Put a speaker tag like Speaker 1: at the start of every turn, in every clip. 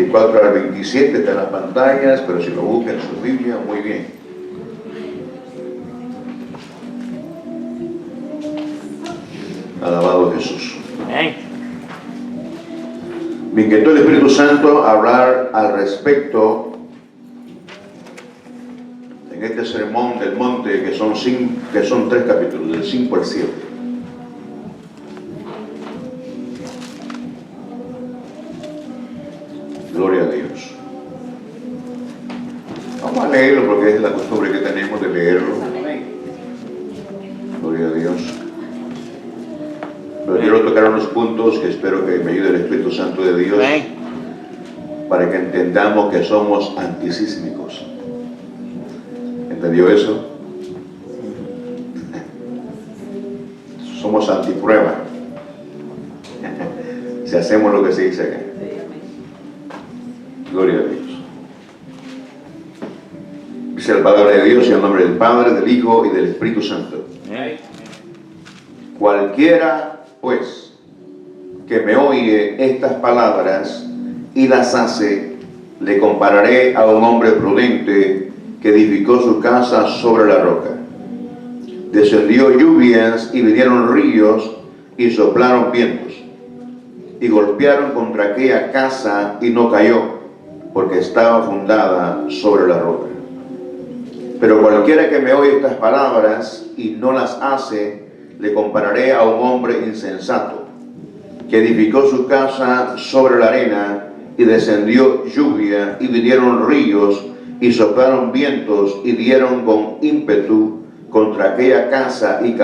Speaker 1: 24 al 27 está en las pantallas, pero si lo buscan en su Biblia, muy bien. Alabado Jesús. Me inquietó el Espíritu Santo hablar al respecto en este sermón del monte, que son 3 capítulos, del 5 al 7. Gloria a Dios. Vamos a leerlo porque es la costumbre que tenemos de leerlo. Gloria a Dios. Pero quiero tocar unos puntos que espero que me ayude el Espíritu Santo de Dios para que entendamos que somos antisísmicos. ¿Entendió eso? Somos antiprueba. Si hacemos lo que se dice acá. Gloria a Dios. Dice la palabra de Dios en el nombre del Padre, del Hijo y del Espíritu Santo. Cualquiera, pues, que me oye estas palabras y las hace, le compararé a un hombre prudente que edificó su casa sobre la roca. Descendió lluvias y vinieron ríos y soplaron vientos y golpearon contra aquella casa y no cayó, porque estaba fundada sobre la roca. Pero cualquiera que me oye estas palabras y no las hace, le compararé a un hombre insensato que edificó su casa sobre la arena y descendió lluvia y vinieron ríos y soplaron vientos y dieron con ímpetu contra aquella casa y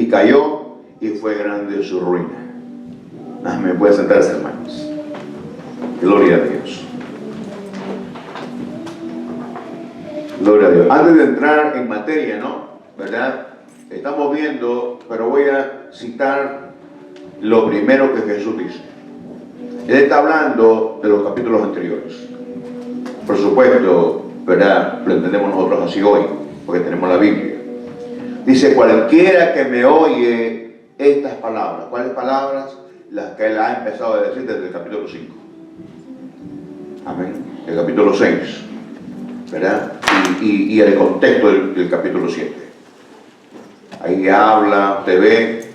Speaker 1: cayó y fue grande su ruina. Me puede sentarse, hermanos. Gloria a Dios. Gloria a Dios. Antes de entrar en materia, ¿no? ¿Verdad? Estamos viendo, pero voy a citar lo primero que Jesús dice. Él está hablando de los capítulos anteriores. Por supuesto, ¿verdad? Lo entendemos nosotros así hoy, porque tenemos la Biblia. Dice, cualquiera que me oye estas palabras. ¿Cuáles palabras? Las que él ha empezado a decir desde el capítulo 5. Amén. El capítulo 6. ¿Verdad? Y el contexto del capítulo 7. Ahí habla, usted ve,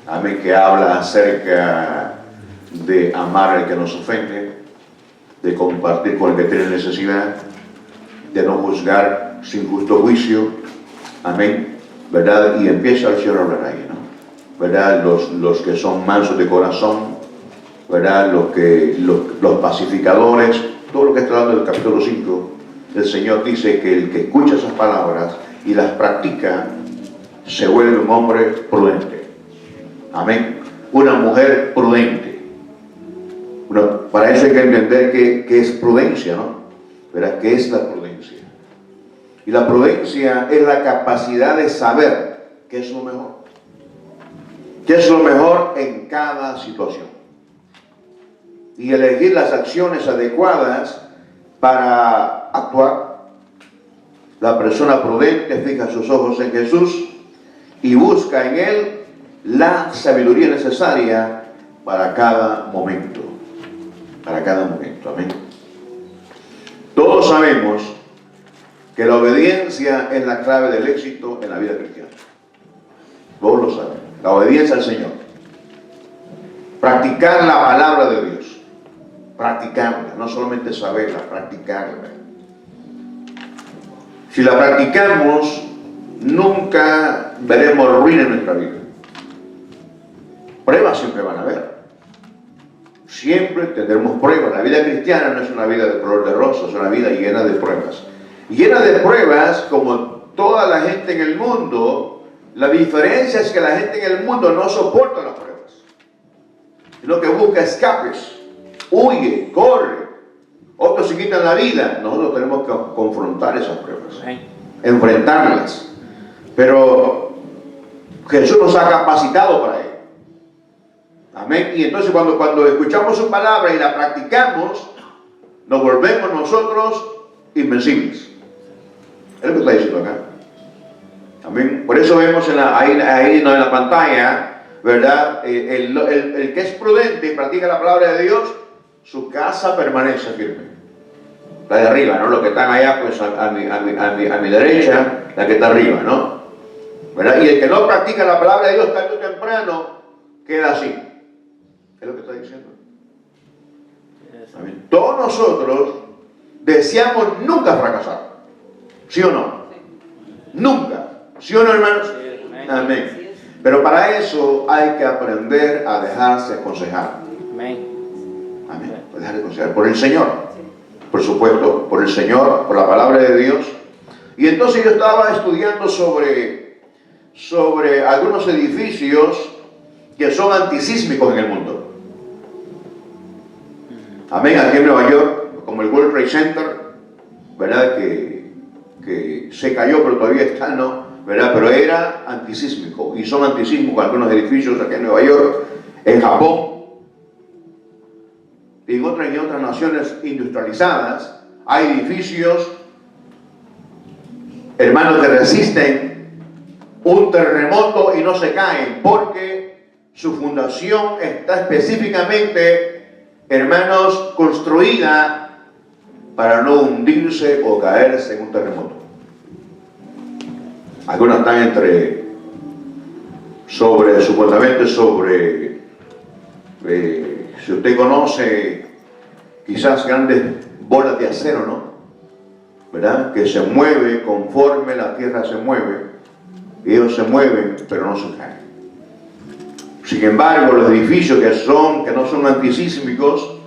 Speaker 1: amén, que habla acerca de amar al que nos ofende, de compartir con el que tiene necesidad, de no juzgar sin justo juicio, amén, ¿verdad? Y empieza el Señor a hablar ahí, ¿no? ¿Verdad? Los que son mansos de corazón, ¿verdad? Los pacificadores, todo lo que está hablando del capítulo 5, el Señor dice que el que escucha esas palabras y las practica, se vuelve un hombre prudente. Amén. Una mujer prudente. Para eso hay que entender que es prudencia, ¿no? ¿Verdad? ¿Qué es la prudencia? Y la prudencia es la capacidad de saber qué es lo mejor. ¿Qué es lo mejor en cada situación? Y elegir las acciones adecuadas para actuar. La persona prudente fija sus ojos en Jesús y busca en Él la sabiduría necesaria para cada momento. Para cada momento. Amén. Todos sabemos que la obediencia es la clave del éxito en la vida cristiana. Todos lo saben. La obediencia al Señor. Practicar la palabra de Dios. Practicarla. No solamente saberla, practicarla. Si la practicamos, nunca veremos ruina en nuestra vida. Pruebas siempre van a haber. Siempre tendremos pruebas. La vida cristiana no es una vida de color de rosa, es una vida llena de pruebas. Llena de pruebas, como toda la gente en el mundo. La diferencia es que la gente en el mundo no soporta las pruebas, sino que busca escapes, huye, corre. Otros se quitan la vida. Nosotros tenemos que confrontar esas pruebas, enfrentarlas. Pero Jesús nos ha capacitado para ello. Amén. Y entonces cuando escuchamos su palabra y la practicamos, nos volvemos nosotros invencibles. Es lo que está diciendo acá. Amén. Por eso vemos ahí en la pantalla, ¿verdad? El que es prudente y practica la palabra de Dios, su casa permanece firme. La de arriba, ¿no? Los que están allá, pues a mi derecha, la que está arriba, ¿no? ¿Verdad? Y el que no practica la palabra de Dios tarde o temprano, queda así. Es lo que está diciendo. Amén. Todos nosotros deseamos nunca fracasar. ¿Sí o no? Nunca. ¿Sí o no, hermanos? Amén. Pero para eso hay que aprender a dejarse aconsejar. Amén. Amén. Dejar de aconsejar por el Señor. Por supuesto, por el Señor, por la palabra de Dios. Y entonces yo estaba estudiando sobre algunos edificios que son antisísmicos en el mundo. Amén. Aquí en Nueva York, como el World Trade Center, ¿verdad? Que se cayó, pero todavía está, ¿no? ¿Verdad? Pero era antisísmico. Y son antisísmicos algunos edificios aquí en Nueva York, en Japón. Y en otras naciones industrializadas hay edificios, hermanos, que resisten un terremoto y no se caen porque su fundación está específicamente, hermanos, construida para no hundirse o caerse en un terremoto. Algunos están supuestamente sobre, si usted conoce, quizás grandes bolas de acero, ¿no? ¿Verdad? Que se mueve conforme la tierra se mueve. Ellos se mueven, pero no se caen. Sin embargo, los edificios que no son antisísmicos,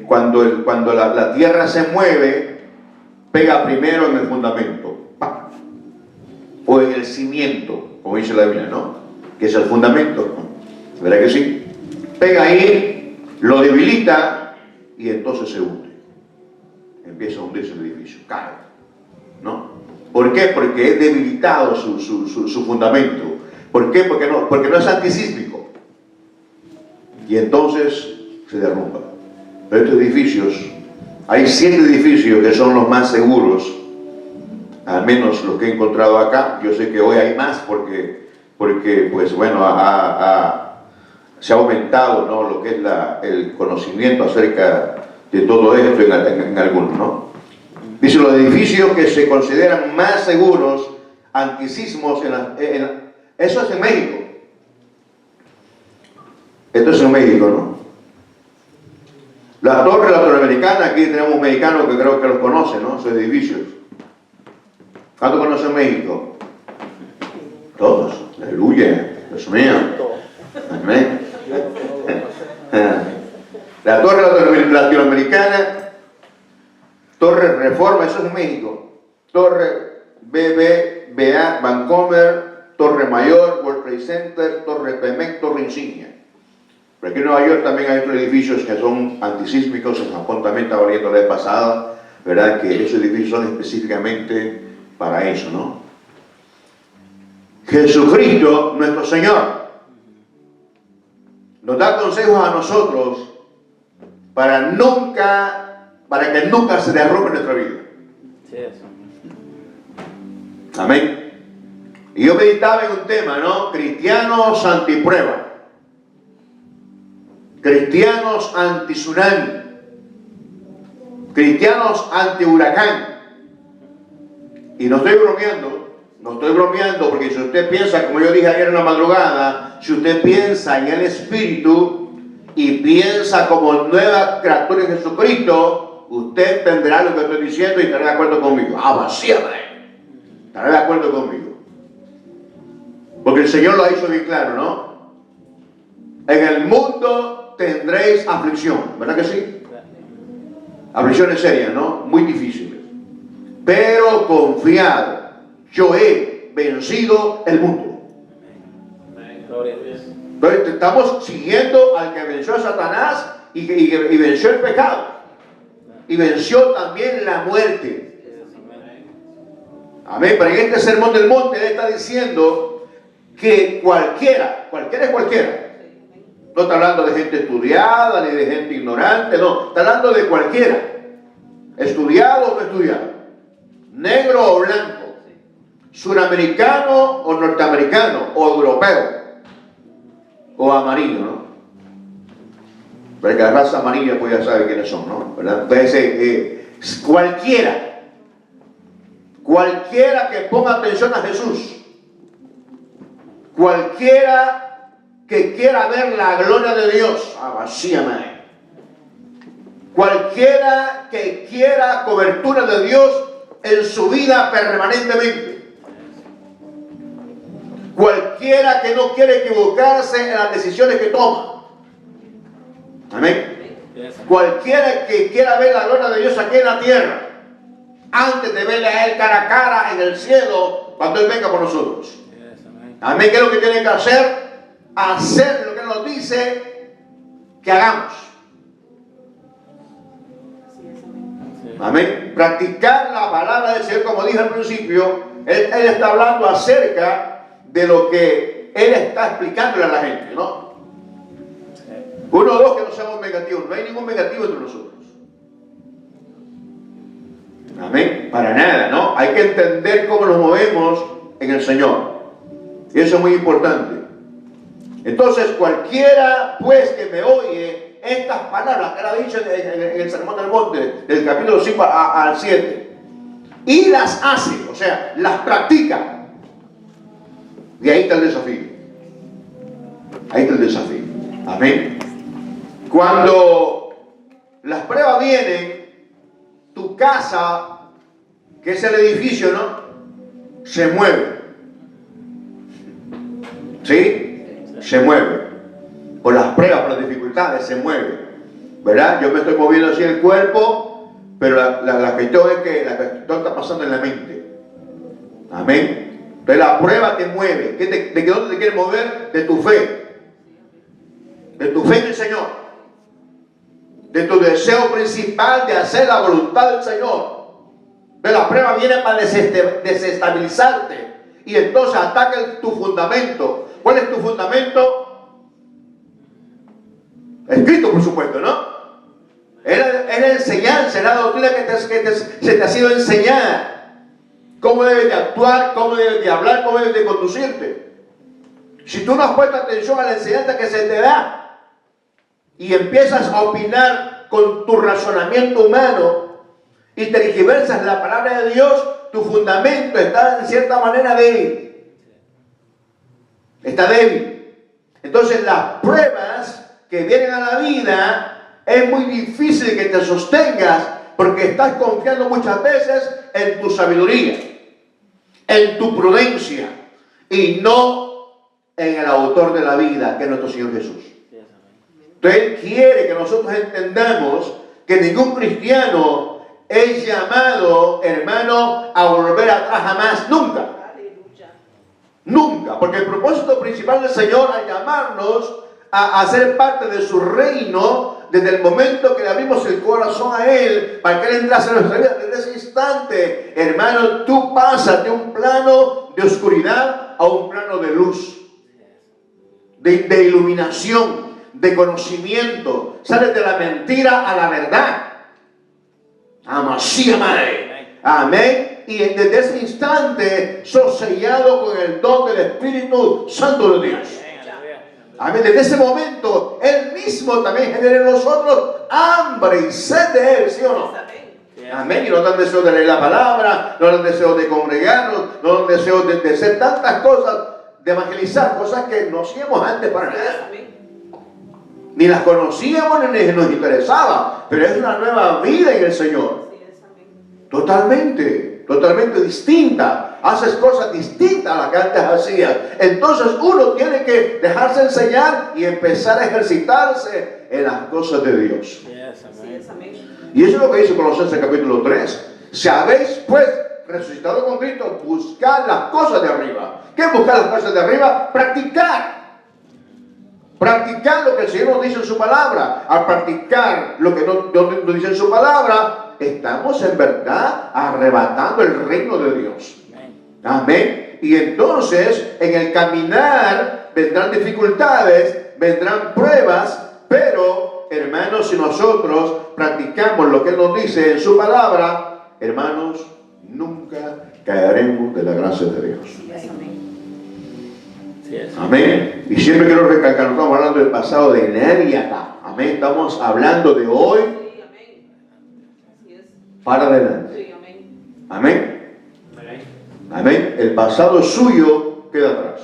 Speaker 1: cuando la tierra se mueve, pega primero en el fundamento, ¡pam!, o en el cimiento, como dice la Biblia, ¿no? Que es el fundamento, ¿verdad que sí? Pega ahí, lo debilita y entonces se hunde. Empieza a hundirse el edificio, cae, ¿no? ¿Por qué? Porque es debilitado su fundamento. ¿Por qué? Porque no es antisísmico. Y entonces se derrumba. Pero estos edificios, hay 7 edificios que son los más seguros, al menos los que he encontrado acá. Yo sé que hoy hay más porque pues bueno, se ha aumentado, ¿no?, lo que es el conocimiento acerca de todo esto en algunos, ¿no? Dice, los edificios que se consideran más seguros, antisismos, eso es en México. Esto es en México, ¿no? La Torre Americana, aquí tenemos un mexicano que creo que los conoce, ¿no? Esos edificios. ¿Cuántos conocen México? Todos. Aleluya. Dios mío. Amén. La Torre Latinoamericana, Torre Reforma, eso es en México. Torre BBVA, Vancomer, Torre Mayor, World Trade Center, Torre Pemex, Torre Insignia. Pero aquí en Nueva York también hay otros edificios que son antisísmicos. En Japón también estaba viendo la vez pasada, ¿verdad?, que esos edificios son específicamente para eso, ¿no? Jesucristo, nuestro Señor, nos da consejos a nosotros para que nunca se derrumbe nuestra vida. Amén. Y yo meditaba en un tema, ¿no? Cristianos antiprueba, cristianos anti-tsunami, cristianos anti-huracán. Y no estoy bromeando, porque si usted piensa, como yo dije ayer en la madrugada, si usted piensa en el Espíritu y piensa como nueva criatura en Jesucristo, usted entenderá lo que estoy diciendo y estará de acuerdo conmigo. Vacíame. Estará de acuerdo conmigo. Porque el Señor lo ha dicho bien claro, ¿no? En el mundo tendréis aflicción, ¿verdad que sí? Aflicciones serias, ¿no? Muy difíciles. Pero confiad, yo he vencido el mundo. Entonces estamos siguiendo al que venció a Satanás y venció el pecado. Y venció también la muerte. Amén. Pero en este sermón del monte él está diciendo que cualquiera es cualquiera. No está hablando de gente estudiada ni de gente ignorante, no. Está hablando de cualquiera. Estudiado o no estudiado. Negro o blanco. Suramericano o norteamericano o europeo. O amarillo, ¿no? Porque la raza amarilla pues ya sabe quiénes son, ¿no? ¿Verdad? Entonces, cualquiera que ponga atención a Jesús, cualquiera que quiera ver la gloria de Dios, vacíame. Cualquiera que quiera cobertura de Dios en su vida permanentemente. Cualquiera que no quiere equivocarse en las decisiones que toma. Amén. Cualquiera que quiera ver la gloria de Dios aquí en la tierra, antes de verle a Él cara a cara en el cielo, cuando Él venga por nosotros. Amén. ¿Qué es lo que tiene que hacer? Hacer lo que Él nos dice que hagamos. Amén. Practicar la palabra del Señor, como dije al principio. Él está hablando acerca de lo que Él está explicándole a la gente, ¿no? Uno o dos, que no seamos negativos. No hay ningún negativo entre nosotros. Amén. Para nada, ¿no? Hay que entender cómo nos movemos en el Señor. Y eso es muy importante. Entonces, cualquiera pues que me oye estas palabras que él ha dicho en el Sermón del Monte, del capítulo 5 al 7, y las hace, o sea, las practica. Y ahí está el desafío. Ahí está el desafío. Amén. Cuando las pruebas vienen, tu casa, que es el edificio, ¿no? Se mueve. ¿Sí? Se mueve. Por las pruebas, por las dificultades, se mueve. ¿Verdad? Yo me estoy moviendo así el cuerpo, pero la cuestión es que la cuestión está pasando en la mente. Amén. Entonces la prueba te mueve. ¿De dónde te quieres mover? De tu fe. De tu fe en el Señor. De tu deseo principal de hacer la voluntad del Señor. Entonces la prueba viene para desestabilizarte. Y entonces ataca tu fundamento. ¿Cuál es tu fundamento? Escrito, por supuesto, ¿no? Es la enseñanza, es la doctrina que se te ha sido enseñada. Cómo debes de actuar, cómo debes de hablar, cómo debes de conducirte. Si tú no has puesto atención a la enseñanza que se te da y empiezas a opinar con tu razonamiento humano y tergiversas la palabra de Dios, tu fundamento está en cierta manera débil. Está débil. Entonces las pruebas que vienen a la vida es muy difícil que te sostengas, porque estás confiando muchas veces en tu sabiduría, en tu prudencia, y no en el autor de la vida, que es nuestro Señor Jesús. Entonces Él quiere que nosotros entendamos que ningún cristiano es llamado, hermano, a volver atrás jamás, nunca. Nunca, porque el propósito principal del Señor al llamarnos a ser parte de su reino, desde el momento que le abrimos el corazón a Él, para que Él entrase en nuestra vida, desde ese instante, hermano, tú pasas de un plano de oscuridad a un plano de luz, de iluminación, de conocimiento. Sales de la mentira a la verdad. Amasía madre. Amén. Y desde ese instante sos sellado con el don del Espíritu Santo de Dios. Amén. Desde ese momento, Él mismo también genera en nosotros hambre y sed de Él, ¿sí o no? Amén. Y nos dan deseo de leer la palabra, nos dan deseo de congregarnos, nos dan deseo de hacer tantas cosas, de evangelizar, cosas que no hacíamos antes para nada. Ni las conocíamos ni nos interesaba, pero es una nueva vida en el Señor. Totalmente distinta. Haces cosas distintas a las que antes hacías. Entonces uno tiene que dejarse enseñar y empezar a ejercitarse en las cosas de Dios. Y eso es lo que dice Colosenses capítulo 3. Si habéis pues resucitado con Cristo, buscad las cosas de arriba. ¿Qué es buscar las cosas de arriba? Practicar lo que el Señor nos dice en su palabra. Al practicar lo que nos dice en su palabra, estamos en verdad arrebatando el reino de Dios. Amén. Y entonces en el caminar vendrán dificultades, vendrán pruebas, pero hermanos, si nosotros practicamos lo que Él nos dice en su palabra, hermanos, nunca caeremos de la gracia de Dios. Amén. Y siempre quiero recalcar, no estamos hablando del pasado de nadie acá. Amén. Estamos hablando de hoy
Speaker 2: Sí, amén. Así es.
Speaker 1: para adelante.
Speaker 2: Sí, amén.
Speaker 1: Amén. Amén. El pasado suyo queda atrás.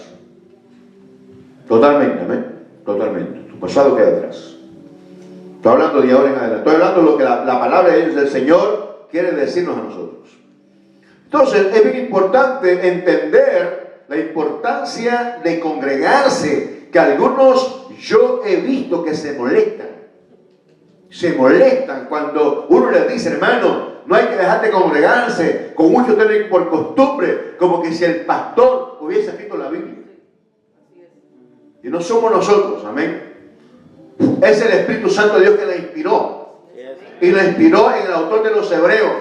Speaker 1: Totalmente, amén. Totalmente. Tu pasado queda atrás. Estoy hablando de ahora en adelante. Estoy hablando de lo que la palabra del Señor quiere decirnos a nosotros. Entonces, es bien importante entender la importancia de congregarse, que algunos yo he visto que se molestan. Se molestan cuando uno les dice, hermano, no hay que dejar de congregarse. Con muchos tienen por costumbre, como que si el pastor hubiese escrito la Biblia. Y no somos nosotros, amén. Es el Espíritu Santo de Dios que la inspiró. Y la inspiró en el autor de los Hebreos.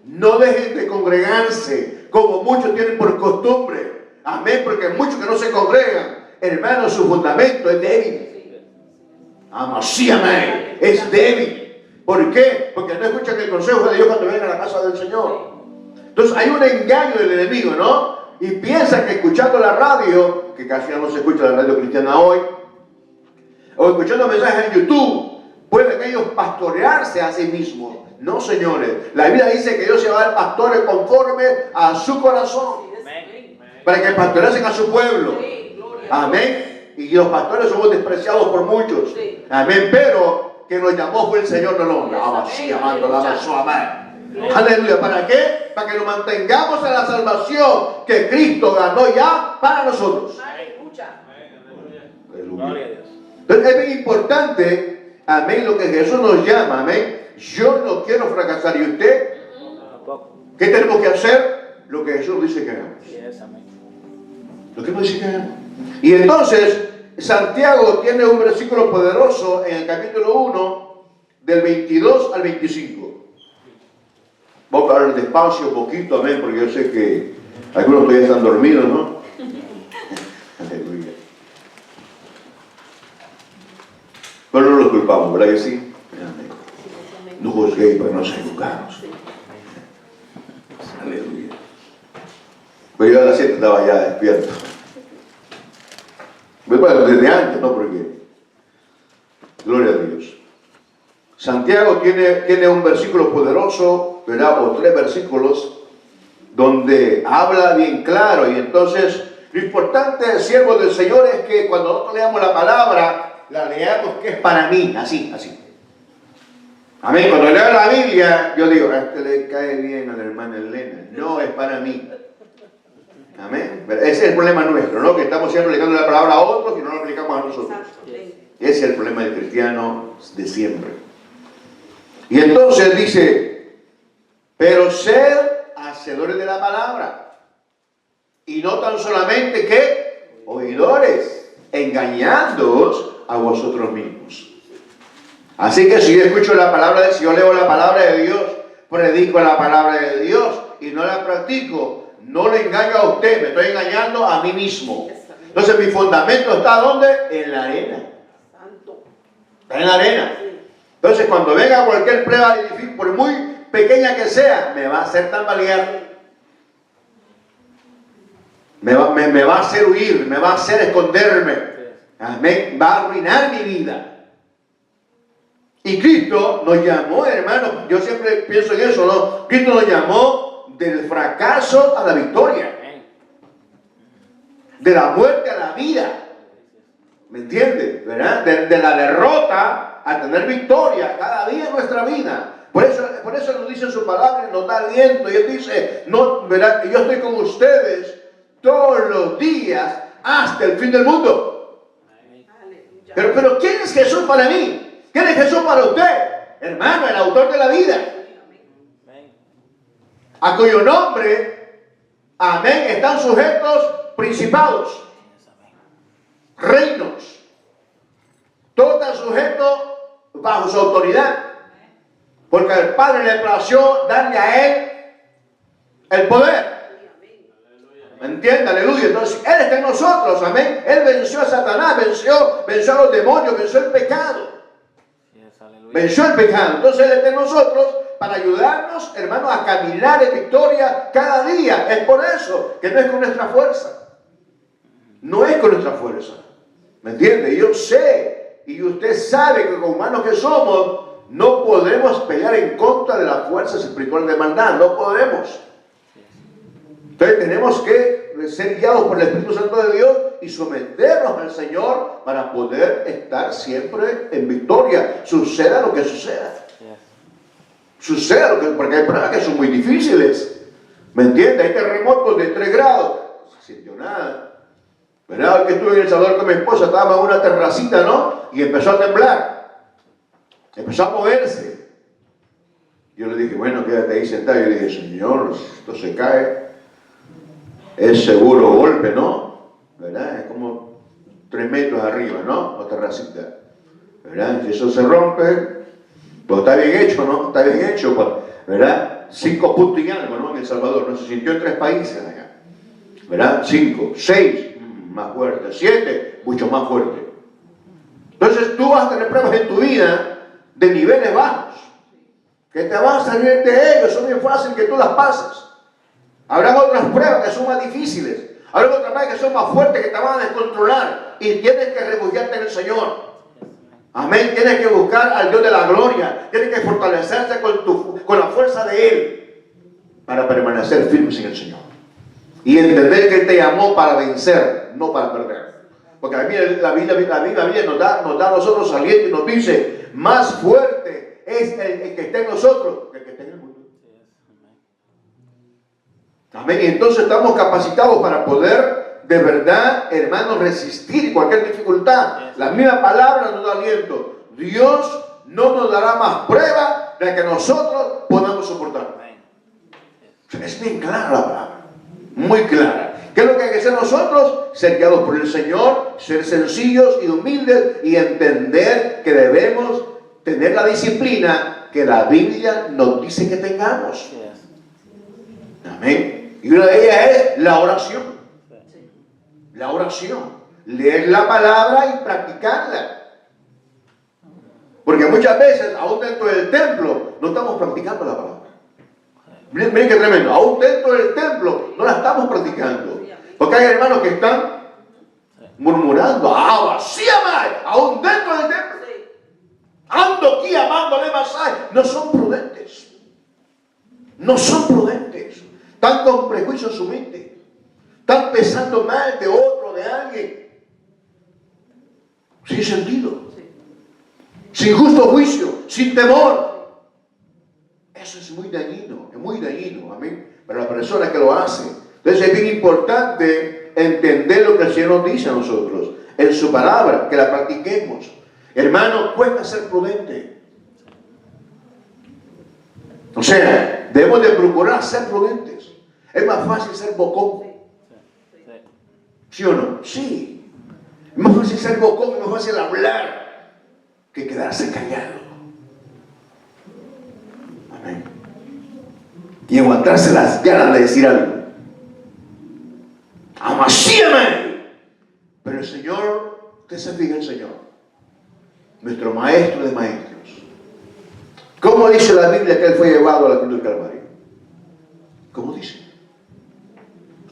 Speaker 1: No dejen de congregarse, como muchos tienen por costumbre. Amén, porque muchos que no se congregan, hermano, su fundamento es débil. Sí, amén. Es débil. ¿Por qué? Porque no escuchan el consejo de Dios cuando vienen a la casa del Señor. Entonces hay un engaño del enemigo, ¿no? Y piensan que escuchando la radio, que casi ya no se escucha la radio cristiana hoy, o escuchando mensajes en YouTube, pueden ellos pastorearse a sí mismos. No, señores. La Biblia dice que Dios se va a dar pastores conforme a su corazón. Para que pastorecen a su pueblo. Amén. Y los pastores somos despreciados por muchos. Amén. Pero que nos llamó fue el Señor, no el hombre. Sí, amando la su amén. Aleluya. ¿Para qué? Para que nos mantengamos en la salvación que Cristo ganó ya para nosotros. Aleluya. Entonces es bien importante, amén, lo que Jesús nos llama, amén. Yo no quiero fracasar. ¿Y usted? ¿Qué tenemos que hacer? Lo que Jesús dice que hagamos. Lo que nos dice que hagamos. Y entonces, Santiago tiene un versículo poderoso en el capítulo 1, del 22 al 25. Vamos a hablar despacio un poquito, amén, porque yo sé que algunos todavía están dormidos, ¿no? Aleluya. Pero no los culpamos, ¿verdad que sí? Amén. No juzguéis para no ser juzgados. Aleluya. Pero yo a las 7 estaba ya despierto. Bueno, desde antes, ¿no? Porque gloria a Dios. Santiago tiene un versículo poderoso, ¿verdad? O 3 versículos donde habla bien claro. Y entonces, lo importante, siervos del Señor, es que cuando nosotros leamos la palabra, la leamos que es para mí, así. Amén. Cuando leo la Biblia, yo digo, a este le cae bien a la hermana Elena. No, es para mí. Amén. Ese es el problema nuestro, ¿no? Que estamos siempre aplicando la palabra a otros y no la aplicamos a nosotros. Ese es el problema del cristiano de siempre. Y entonces dice, pero ser hacedores de la palabra. Y no tan solamente que oidores, engañándoos a vosotros mismos. Así que si yo escucho la palabra de Dios, leo la palabra de Dios, predico la palabra de Dios y no la practico, no le engaño a usted, me estoy engañando a mí mismo. Entonces mi fundamento está ¿dónde? En la arena. Está en la arena. Entonces cuando venga cualquier prueba difícil, por muy pequeña que sea, me va a hacer tambalear. Me va a hacer huir, me va a hacer esconderme. Amén. Va a arruinar mi vida. Y Cristo nos llamó, hermano, yo siempre pienso en eso, ¿no? Cristo nos llamó del fracaso a la victoria. De la muerte a la vida. ¿Me entiende? ¿Verdad? De la derrota a tener victoria cada día en nuestra vida. Por eso nos dice su palabra, nos da aliento. Y Él dice, no, ¿verdad? Yo estoy con ustedes todos los días hasta el fin del mundo. Pero ¿quién es Jesús para mí? ¿Quién es Jesús para usted? Hermano, el autor de la vida. A cuyo nombre, amén, están sujetos principados, reinos. Todo está sujeto bajo su autoridad. Porque al Padre le plació darle a Él el poder. ¿Me entiende? Aleluya. Entonces, Él está en nosotros, amén. Él venció a Satanás, venció a los demonios, venció el pecado. Venció el pecado. Entonces Él está en nosotros para ayudarnos, hermanos, a caminar en victoria cada día. Es por eso que no es con nuestra fuerza. No es con nuestra fuerza. ¿Me entiende? Yo sé Y usted sabe que como humanos que somos, no podemos pelear en contra de las fuerzas espirituales de maldad. No podemos. Entonces tenemos que ser guiados por el Espíritu Santo de Dios y someternos al Señor para poder estar siempre en victoria. Suceda lo que suceda. Suceda lo que, porque hay pruebas que son muy difíciles. ¿Me entiendes? Hay terremotos de 3 grados. No se sintió nada. ¿Verdad? Hoy que estuve en El Salvador con mi esposa, estábamos en una terracita, ¿no? Y empezó a temblar. Empezó a moverse. Yo le dije, bueno, quédate ahí sentado. Yo le dije, Señor, si esto se cae, es seguro golpe, ¿no? ¿Verdad? Es como 3 metros arriba, ¿no? La terracita. ¿Verdad? Si eso se rompe, pues está bien hecho, ¿no? Está bien hecho, pues, ¿verdad? 5 puntos y algo, ¿no? En El Salvador, ¿no? Se sintió en 3 países allá. ¿Verdad? 5, 6. Más fuerte, 7, mucho más fuerte. Entonces tú vas a tener pruebas en tu vida de niveles bajos, que te van a salir de ellos, son bien fáciles que tú las pases. Habrán otras pruebas que son más difíciles, habrán otras pruebas que son más fuertes, que te van a descontrolar, y tienes que refugiarte en el Señor. Amén, tienes que buscar al Dios de la gloria, tienes que fortalecerse con la fuerza de Él, para permanecer firmes en el Señor. Y entender que Él te llamó para vencer, no para perder. Porque a mí la Biblia nos da a nosotros aliento y nos dice, más fuerte es el que está en nosotros que el que está en el mundo. Amén. Y entonces estamos capacitados para poder, de verdad, hermanos, resistir cualquier dificultad. La misma palabra nos da aliento. Dios no nos dará más prueba de que nosotros podamos soportar. Es bien clara la palabra. Muy clara. ¿Qué es lo que hay que hacer nosotros? Ser guiados por el Señor, ser sencillos y humildes y entender que debemos tener la disciplina que la Biblia nos dice que tengamos. Amén. Y una de ellas es la oración. La oración. Leer la palabra y practicarla. Porque muchas veces, aún dentro del templo, no estamos practicando la palabra. Miren qué tremendo. Aún dentro del templo no la estamos practicando. Porque hay hermanos que están murmurando. Aún dentro del templo. Ando aquí amándole más. No son prudentes. No son prudentes. Están con prejuicio en su mente. Están pensando mal de otro, de alguien. Sin sentido. Sin justo juicio. Sin temor. Eso es muy dañino, amén, para la persona que lo hace. Entonces es bien importante entender lo que el Señor nos dice a nosotros, en su palabra, que la practiquemos. Hermano, cuesta ser prudente. O sea, debemos de procurar ser prudentes. Es más fácil ser bocón. ¿Sí o no? Sí. Es más fácil ser bocón, es más fácil hablar que quedarse callado. Amén. Y aguantarse las ganas de decir algo. Amasíame. Pero el Señor, usted se fija en el Señor, nuestro maestro de maestros. ¿Cómo dice la Biblia que Él fue llevado a la cruz del Calvario? ¿Cómo dice?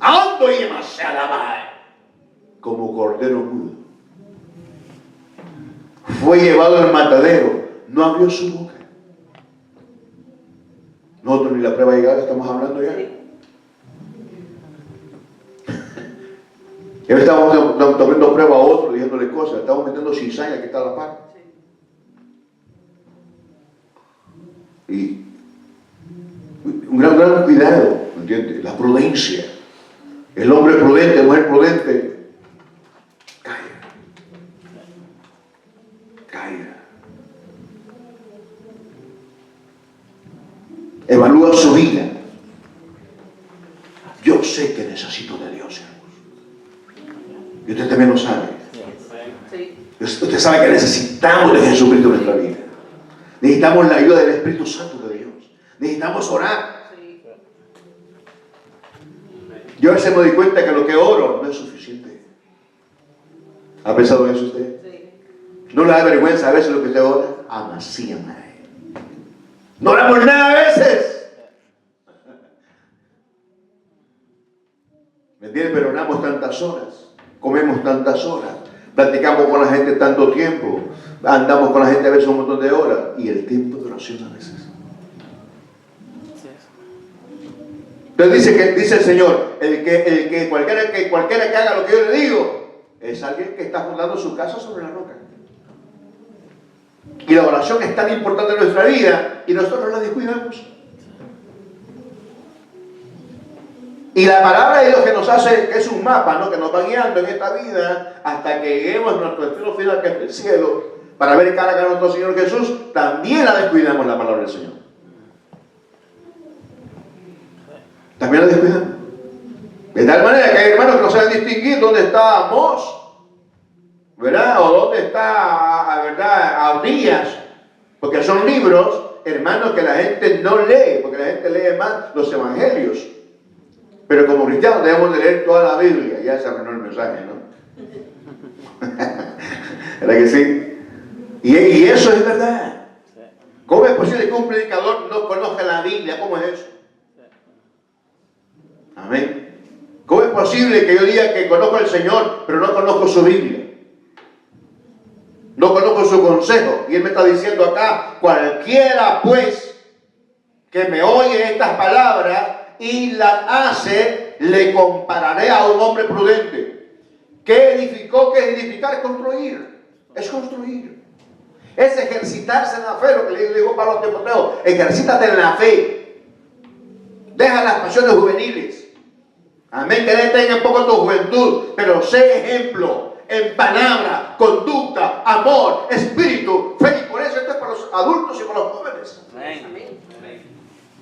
Speaker 1: Ando y demasiada como cordero mudo. Fue llevado al matadero, no abrió su boca. Nosotros ni la prueba llegada estamos hablando ya. Ya estamos tomando prueba a otro, diciéndole cosas, estamos metiendo cizaña que está a la par. Y un gran cuidado, ¿me entiendes? La prudencia. El hombre prudente, la mujer prudente, calla. Evalúa su vida. Yo sé que necesito de Dios, hermanos. Y usted también lo sabe. Usted sabe que necesitamos de Jesucristo en nuestra vida. Necesitamos la ayuda del Espíritu Santo de Dios. Necesitamos orar. Yo a veces me doy cuenta que lo que oro no es suficiente. ¿Ha pensado en eso usted? ¿No le da vergüenza a veces lo que usted ora? Amasíame. No oramos nada a veces. ¿Me entiendes? Pero oramos tantas horas. Comemos tantas horas. Platicamos con la gente tanto tiempo. andamos con la gente a veces un montón de horas. Y el tiempo de oración a veces. Entonces dice el Señor, cualquiera que haga lo que yo le digo, es alguien que está fundando su casa sobre la roca. Y la oración es tan importante en nuestra vida y nosotros la descuidamos. Y la palabra de Dios que nos hace, que es un mapa, ¿no?, que nos va guiando en esta vida hasta que lleguemos a nuestro destino final, que es el cielo, para ver cara a cara a nuestro Señor Jesús, también la descuidamos, la palabra del Señor. También la descuidamos. De tal manera que hay hermanos que no saben distinguir dónde está Amós, ¿verdad? O dónde está, ¿verdad?, Abdías, porque son libros, hermanos, que la gente no lee, porque la gente lee más los evangelios. Pero como cristianos debemos de leer toda la Biblia. Ya se arruinó el mensaje, ¿no? ¿Verdad que sí? Y eso es verdad. ¿Cómo es posible que un predicador no conozca la Biblia? ¿Cómo es eso? Amén. ¿Cómo es posible que yo diga que conozco al Señor, pero no conozco su Biblia? No conozco su consejo. Y Él me está diciendo acá, cualquiera pues que me oye estas palabras y las hace, le compararé a un hombre prudente. ¿Qué edificó? ¿Qué es edificar? Es construir. Es construir. Es ejercitarse en la fe, lo que le digo Pablo a Timoteo. Ejercítate en la fe. Deja las pasiones juveniles. Amén, que detenga un poco tu juventud, pero sé ejemplo en palabra, conducta, amor, espíritu, fe. Y por eso esto es para los adultos y para los jóvenes.
Speaker 2: Amén.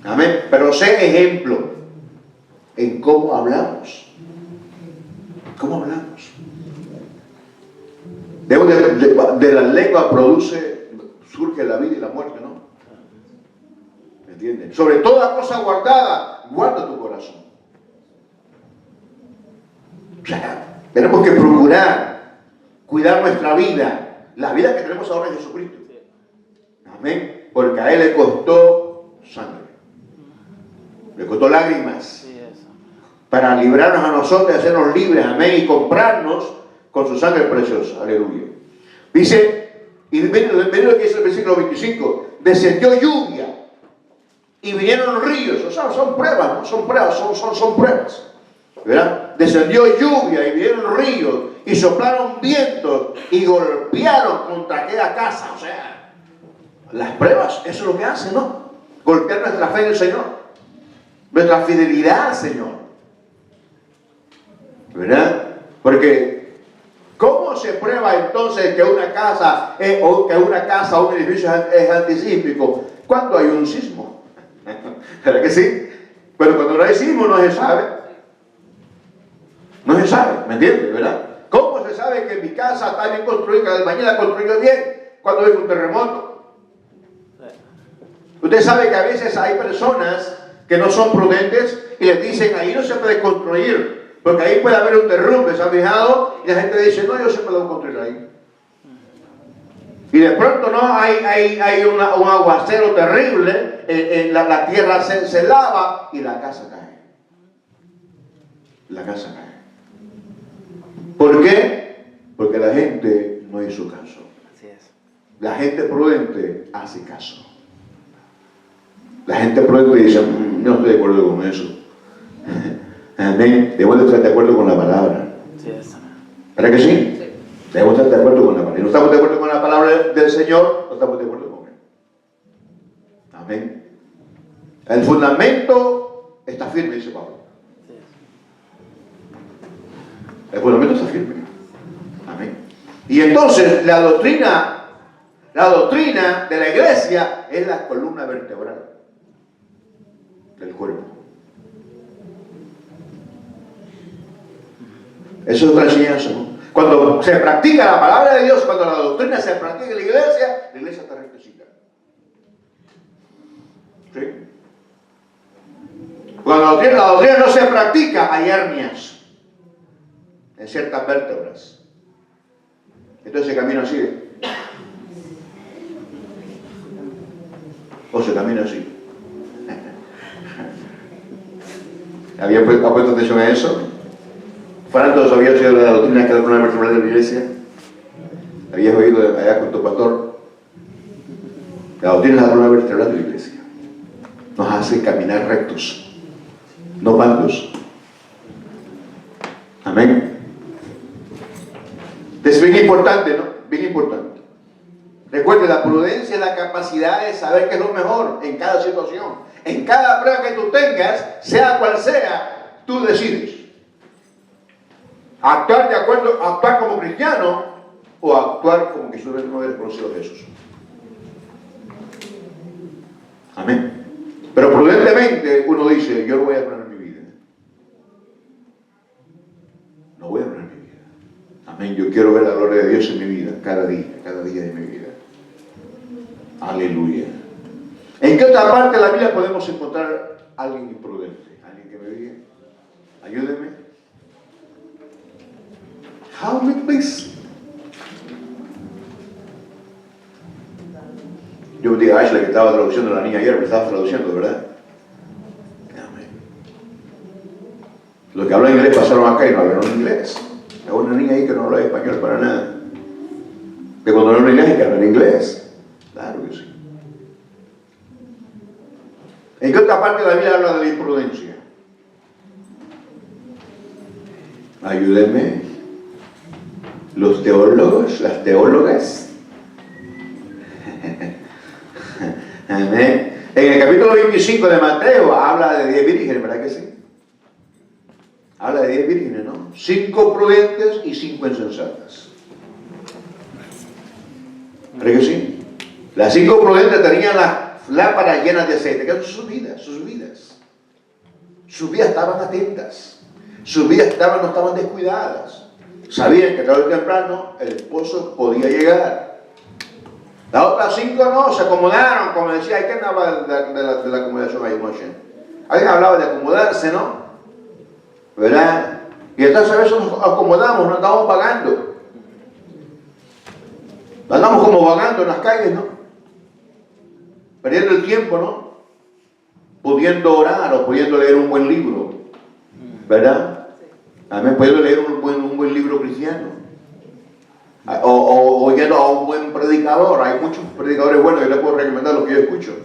Speaker 1: Amén. Pero sé ejemplo en cómo hablamos. ¿Cómo hablamos? De la lengua surge la vida y la muerte, ¿no? ¿Me entienden? Sobre toda cosa guardada, guarda tu corazón. O sea, tenemos que procurar cuidar nuestra vida, la vida que tenemos ahora en Jesucristo. Amén. Porque a Él le costó sangre, le costó lágrimas, para librarnos a nosotros, hacernos libres, amén, y comprarnos con su sangre preciosa. Aleluya. Dice, y miren lo que dice el versículo 25, descendió lluvia y vinieron ríos. O sea, son pruebas, ¿no? Son pruebas, son pruebas, ¿verdad? Descendió lluvia y vinieron ríos y soplaron vientos y golpearon contra aquella casa. O sea, las pruebas, eso es lo que hacen, ¿no? Golpear nuestra fe en el Señor, nuestra fidelidad al Señor, ¿verdad? Porque ¿cómo se prueba entonces que una casa o un edificio es antisísmico? Cuando hay un sismo. ¿Verdad que sí? Pero cuando no hay sismo no se sabe. No se sabe, ¿me entiendes? ¿Verdad? ¿Cómo se sabe que mi casa está bien construida, que el albañil la construyó bien cuando hay un terremoto? Usted sabe que a veces hay personas que no son prudentes y les dicen, ahí no se puede construir, porque ahí puede haber un derrumbe, ¿se ha fijado? Y la gente dice, no, yo siempre lo voy a construir ahí. Y de pronto no hay un aguacero terrible, la tierra se lava y la casa cae. La casa cae. ¿Por qué? Porque la gente no hizo caso.
Speaker 3: Así es.
Speaker 1: La gente prudente hace caso. La gente prudente dice, no estoy de acuerdo con eso. Amén. Debemos de estar de acuerdo con la palabra.
Speaker 3: Así es.
Speaker 1: ¿Verdad que sí? Debemos estar de acuerdo con la palabra. Y no estamos de acuerdo con la palabra del Señor, no estamos de acuerdo con Él. Amén. El fundamento está firme, dice Pablo. El fundamento está firme. Amén. Y entonces la doctrina de la iglesia es la columna vertebral del cuerpo. Eso es otra enseñanza, ¿no? Cuando se practica la palabra de Dios, cuando la doctrina se practica en la iglesia está rectecita. ¿Sí? Cuando la doctrina no se practica, hay hernias en ciertas vértebras. Entonces se camina así, ¿eh? O se camina así. ¿Había puesto atención a eso? ¿Franco sabía de la doctrina que era una vertebral de la iglesia? habías oído allá con tu pastor, la doctrina de la columna vertebral de la iglesia nos hace caminar rectos, no malos. Amén. Es bien importante, ¿no? Bien importante. Recuerde, la prudencia es la capacidad de saber qué es lo mejor en cada situación. En cada prueba que tú tengas, sea cual sea, tú decides. Actuar de acuerdo, actuar como cristiano o actuar como que no eres conocido de Jesús. Amén. Pero prudentemente uno dice, yo no voy a poner mi vida. No voy a poner mi vida. Amén. Yo quiero ver la gloria de Dios en mi vida, cada día de mi vida. Aleluya. ¿En qué otra parte de la Biblia podemos encontrar a alguien imprudente? ¿Alguien que me diga? Ayúdenme. How me please? Yo me digo a Ashley que estaba traduciendo a la niña ayer, me estaba traduciendo, ¿verdad? Amén. Los que hablan inglés pasaron acá y no hablaron inglés. Hay una niña ahí que no habla español para nada. Que cuando no habla inglés hay que hablar inglés. Claro que sí. ¿En qué otra parte de la Biblia habla de la imprudencia? Ayúdenme. Los teólogos, las teólogas. Amén. En el capítulo 25 de Mateo habla de 10 vírgenes, ¿verdad que sí? Habla de 10 vírgenes, ¿no? 5 prudentes y 5 insensatas. ¿Verdad que sí? Las 5 prudentes tenían las lámparas llenas de aceite, que eran sus vidas. Sus vidas estaban atentas. Sus vidas no estaban descuidadas. Sabían que tarde o temprano el esposo podía llegar. Las otras 5 no, se acomodaron, como decía, ¿quién habla de la acomodación ahí noche? Alguien hablaba de acomodarse, ¿no? ¿Verdad? Y entonces a veces nos acomodamos, no estamos pagando. Andamos como vagando en las calles, ¿no? Perdiendo el tiempo, ¿no? Pudiendo orar o pudiendo leer un buen libro, ¿verdad? Amén, pudiendo leer un buen libro cristiano. O oyendo a un buen predicador. Hay muchos predicadores buenos, yo les puedo recomendar los que yo escucho.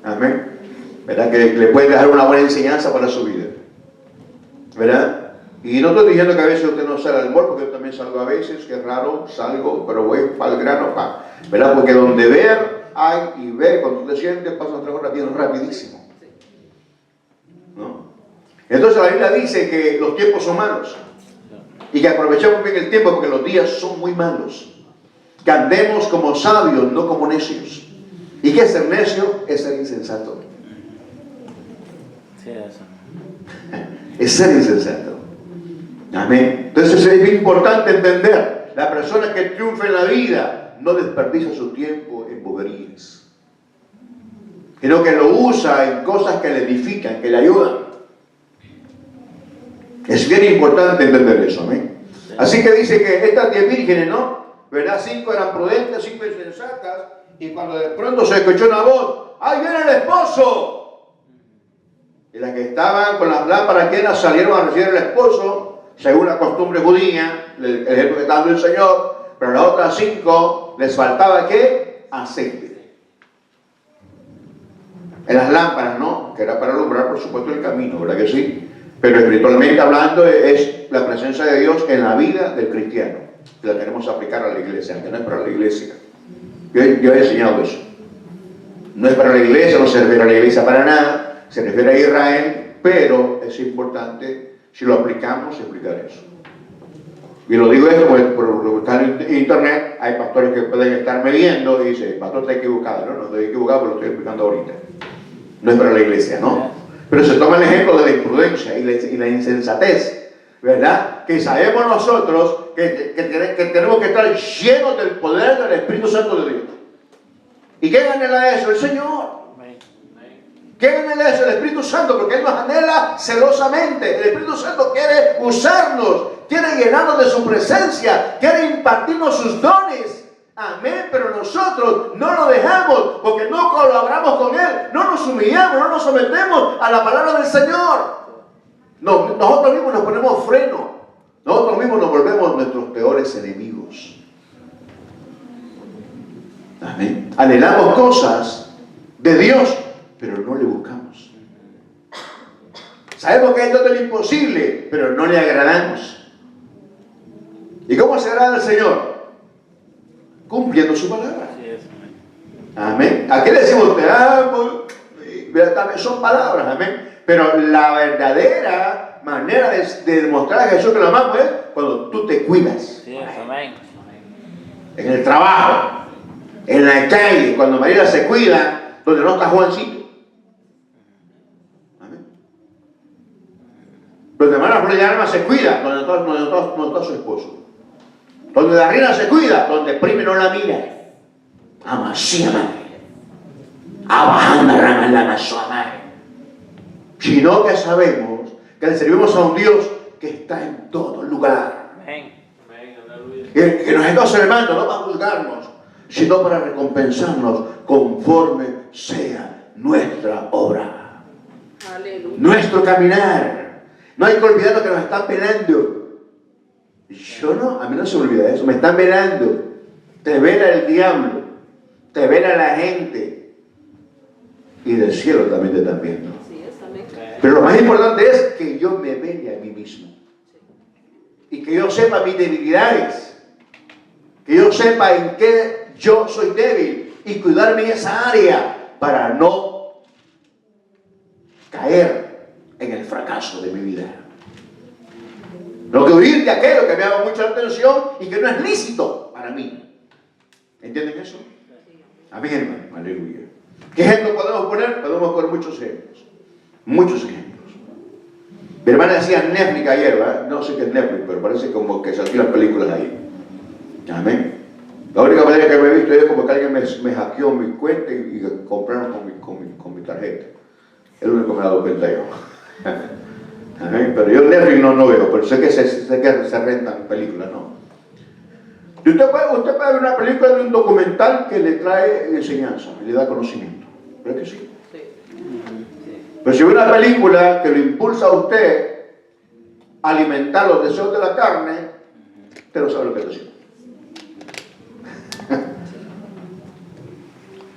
Speaker 1: Amén. ¿Verdad? Que le pueden dejar una buena enseñanza para su vida. ¿Verdad? Y no estoy diciendo que a veces usted no sale al humor, porque yo también salgo a veces, que es raro, salgo, pero voy para el grano, ¿verdad? Porque donde ver hay y ver, cuando usted siente, pasan 3 horas bien rapidísimo. ¿No? Entonces la Biblia dice que los tiempos son malos. Y que aprovechemos bien el tiempo porque los días son muy malos. Que andemos como sabios, no como necios. ¿Y qué es ser necio? Es ser insensato.
Speaker 3: Sí, eso.
Speaker 1: Es ser insensato. Amén. Entonces es bien importante entender. La persona que triunfa en la vida no desperdicia su tiempo en boberías, sino que lo usa en cosas que le edifican, que le ayudan. Es bien importante entender eso, ¿amén? Así que dice que estas 10 vírgenes, ¿no? ¿Verdad? 5 eran prudentes, 5 insensatas, y cuando de pronto se escuchó una voz, ¡ahí viene el esposo! Y las que estaban con las lámparas llenas salieron a recibir al esposo, según la costumbre judía, el ejemplo que está dando el Señor, pero las otras 5 les faltaba, ¿qué? Aceite. En las lámparas, ¿no? Que era para alumbrar, por supuesto, el camino, ¿verdad que sí? Pero espiritualmente hablando es la presencia de Dios en la vida del cristiano. La tenemos que aplicar a la iglesia, aunque no es para la iglesia. Yo he enseñado eso. No es para la iglesia, no se refiere a la iglesia para nada, se refiere a Israel, pero es importante, si lo aplicamos, explicar eso. Y lo digo esto porque por lo que está en internet, hay pastores que pueden estarme viendo y dicen, pastor, está equivocado. No estoy equivocado, pero lo estoy explicando ahorita. No es para la iglesia, ¿no? Pero se toma el ejemplo de la imprudencia y la insensatez, ¿verdad? Que sabemos nosotros que tenemos que estar llenos del poder del Espíritu Santo de Dios. ¿Y quién anhela eso? El Señor. ¿Quién anhela eso? El Espíritu Santo, porque Él nos anhela celosamente. El Espíritu Santo quiere usarnos, quiere llenarnos de su presencia, quiere impartirnos sus dones. Amén, pero nosotros no lo dejamos porque no colaboramos con Él, no nos humillamos, no nos sometemos a la palabra del Señor. No, nosotros mismos nos ponemos freno, nosotros mismos nos volvemos nuestros peores enemigos. Amén. Anhelamos cosas de Dios, pero no le buscamos. Sabemos que esto es lo imposible, pero no le agradamos. ¿Y cómo se agrada al Señor? Cumpliendo su palabra. Amén. ¿A qué le decimos usted? Son palabras, amén. Pero la verdadera manera de demostrar a Jesús que lo amamos es cuando tú te cuidas.
Speaker 3: Sí, amén.
Speaker 1: En el trabajo, en la calle, cuando María se cuida, donde no está Juancito. Amén. Donde hermana Floriana se cuida, donde no está su esposo. Donde la reina se cuida, donde prime no la mira. Amasíama. Abajanda rama la masoma. Sino que sabemos que le servimos a un Dios que está en todo lugar.
Speaker 3: Amén.
Speaker 1: Que nos está observando, no para juzgarnos, sino para recompensarnos conforme sea nuestra obra.
Speaker 2: Aleluya.
Speaker 1: Nuestro caminar. No hay que olvidar que nos están velando. A mí no se me olvida eso, me están velando. Te vela el diablo, te vela la gente. Y del cielo también te están viendo.
Speaker 2: Así es, amén.
Speaker 1: Pero lo más importante es que yo me vele a mí mismo. Y que yo sepa mis debilidades. Que yo sepa en qué yo soy débil. Y cuidarme en esa área para no caer en el fracaso de mi vida. No que huir de aquello que me llama mucho la atención y que no es lícito para mí. ¿Entienden eso? Amén, hermano. Aleluya. ¿Qué ejemplo podemos poner? Podemos poner muchos ejemplos. Muchos ejemplos. Mi hermana decía Netflix ayer, ¿verdad? No sé qué es Netflix, pero parece como que se alquilan películas ahí. Amén. La única manera que me he visto es como que alguien me hackeó mi cuenta y compraron con mi tarjeta. Es lo único que me he dado cuenta yo. Amén. Pero yo Netflix no veo, pero sé que se rentan películas, ¿no? Y usted puede ver una película de un documental que le trae enseñanza, y le da conocimiento. ¿Verdad que sí?
Speaker 2: Sí.
Speaker 1: Pero si ve una película que lo impulsa a usted a alimentar los deseos de la carne, usted no sabe lo que está haciendo.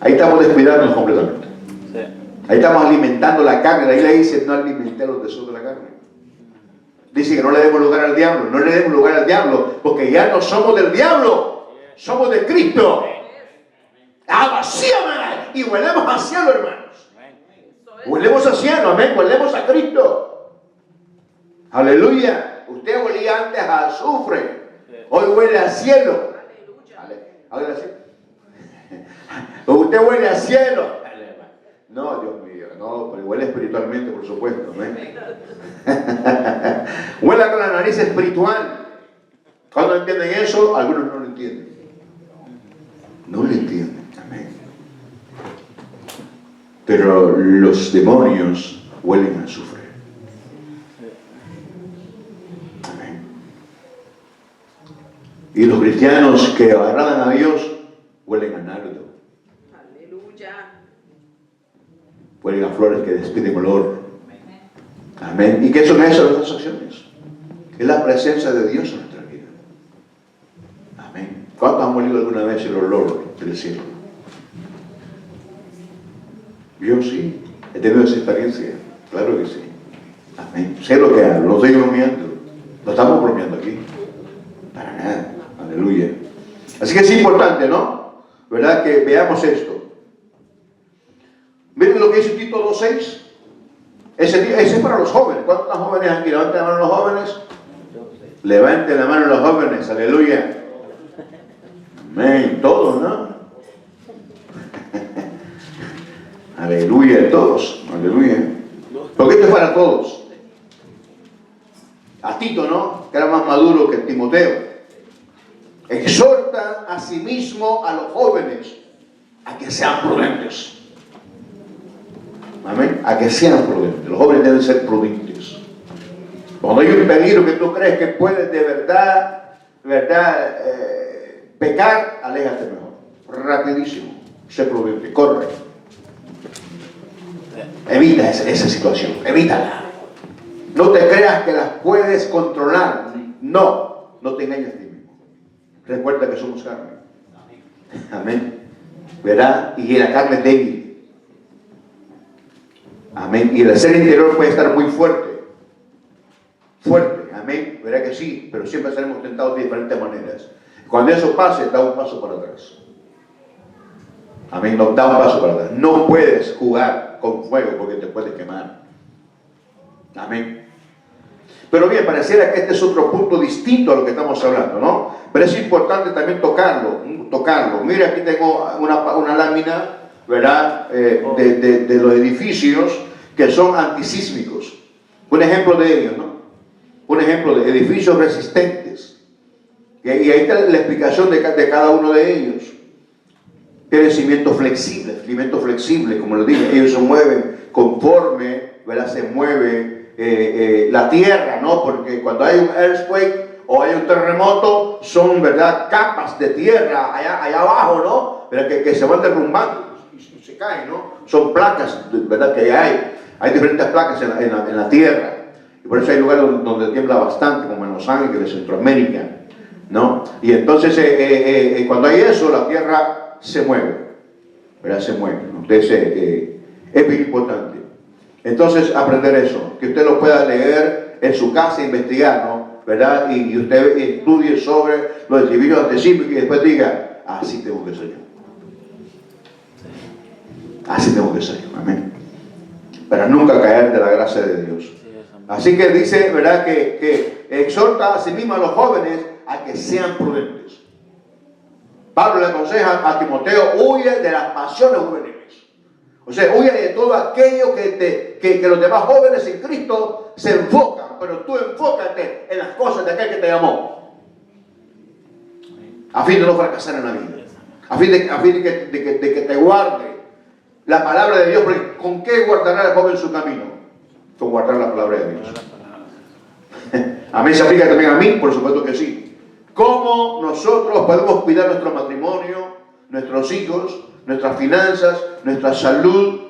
Speaker 1: Ahí estamos descuidándonos completamente.
Speaker 3: Sí.
Speaker 1: Ahí estamos alimentando la carne. Ahí le dice no alimenté los deseos de la carne. Dice que no le demos lugar al diablo. No le demos lugar al diablo, porque ya no somos del diablo, somos de Cristo. Y huelemos al cielo, hermanos. Huelemos al cielo, amén. Huelemos a Cristo. Aleluya. Usted olía antes a azufre, hoy huele al cielo.
Speaker 2: Aleluya.
Speaker 1: Usted huele al cielo. No, Dios mío, no, pero huele espiritualmente, por supuesto. Amén. Huele con la nariz espiritual. Cuando entienden eso, algunos no lo entienden. No lo entienden. Amén. Pero los demonios huelen a azufre. Amén. Y los cristianos que agradan a Dios huelen a nardo.
Speaker 2: Aleluya.
Speaker 1: Huelen a flores que despiden olor. Amén. ¿Y qué son esas nuestras acciones? Es la presencia de Dios en nuestra vida. Amén. ¿Cuántos han olido alguna vez el olor del cielo? Yo sí. He tenido esa experiencia. Claro que sí. Amén. Sé lo que hablo. No estoy bromeando. No estamos bromeando aquí. Para nada. Aleluya. Así que es importante, ¿no? ¿Verdad? Que veamos esto. Miren lo que dice Tito 2:6. Ese es para los jóvenes. ¿Cuántos jóvenes aquí? Levanten la mano los jóvenes. Levanten la mano los jóvenes. Aleluya. Amén. Todos, ¿no? Aleluya. Todos. Aleluya. Porque esto es para todos. A Tito, ¿no? Que era más maduro que Timoteo. Exhorta a sí mismo a los jóvenes a que sean prudentes. Amén. A que sean prudentes. Los jóvenes deben ser prudentes. Cuando hay un peligro que tú crees que puedes de verdad pecar, aléjate mejor. Rapidísimo. Sé prudente. Corre. Evita esa situación. Evítala. No te creas que las puedes controlar. No. No te engañes a ti mismo. Recuerda que somos carne. Amén. ¿verdad? Y la carne es débil. Amén. Y el ser interior puede estar muy fuerte. Fuerte, amén. Verá que sí, pero siempre seremos tentados de diferentes maneras. Cuando eso pase, da un paso para atrás. Amén. No, da un paso para atrás. No puedes jugar con fuego porque te puedes quemar. Amén. Pero bien, pareciera que este es otro punto distinto a lo que estamos hablando, ¿no? Pero es importante también tocarlo. Mira, aquí tengo una lámina, ¿verdad? De los edificios que son antisísmicos. Un ejemplo de ellos, ¿no? Un ejemplo de edificios resistentes. Y ahí está la explicación de cada uno de ellos. Tiene cimiento flexible, como lo dije. Ellos se mueven conforme, ¿verdad? Se mueve la tierra, ¿no? Porque cuando hay un earthquake o hay un terremoto, son, ¿verdad?, capas de tierra allá abajo, ¿no? ¿Verdad? Que se van derrumbando y se caen, ¿no? Son placas, ¿verdad?, que hay diferentes placas en la tierra. Y por eso hay lugares donde tiembla bastante, como en Los Ángeles, Centroamérica, ¿no? Y entonces, cuando hay eso, la tierra se mueve, ¿verdad? Se mueve, ¿no? Entonces, es bien importante. Entonces, aprender eso, que usted lo pueda leer en su casa, investigar, ¿no? ¿Verdad? Y usted estudie sobre los edificios antisísmicos y después diga, así tengo que ser yo. Así tengo que ser yo, amén. Para nunca caer de la gracia de Dios. Así que dice, ¿verdad?, que exhorta a sí mismo a los jóvenes a que sean prudentes. Pablo le aconseja a Timoteo, huye de las pasiones juveniles. O sea, huye de todo aquello que los demás jóvenes en Cristo se enfocan, pero tú enfócate en las cosas de aquel que te llamó, a fin de no fracasar en la vida, a fin de que te guarde la palabra de Dios. Porque ¿con qué guardará el joven su camino? Con guardar la palabra de Dios. A mí se aplica también a mí, por supuesto que sí. ¿Cómo nosotros podemos cuidar nuestro matrimonio, nuestros hijos, nuestras finanzas, nuestra salud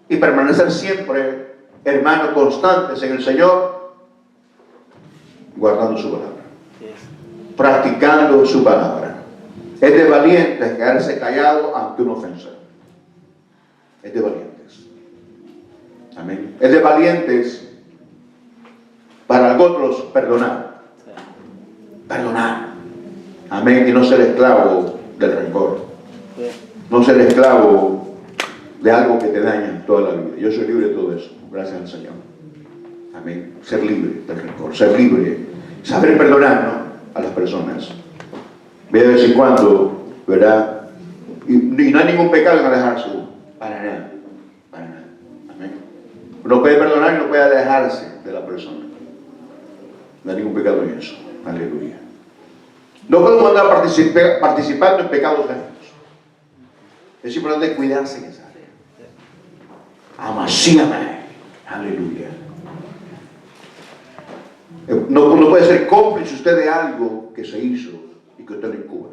Speaker 1: y permanecer siempre, hermanos, constantes en el Señor? Guardando su palabra, practicando su palabra. Es de valientes quedarse callado ante una ofensa. Es de valientes. Amén. Es de valientes para otros perdonar. Perdonar. Amén. Y no ser esclavo del rencor. No ser esclavo de algo que te daña toda la vida. Yo soy libre de todo eso, gracias al Señor. Amén. Ser libre del rencor, ser libre, saber perdonar, ¿no?, a las personas. De vez en cuando, ¿verdad? Y no hay ningún pecado en alejarse. Para nada. Para nada. Amén. Uno puede perdonar y no puede alejarse de la persona. No hay ningún pecado en eso. Aleluya. No podemos andar participando en pecados ajenos. Es importante cuidarse en esa área. Amasíame. Aleluya. No puede ser cómplice usted de algo que se hizo y que usted lo encubra.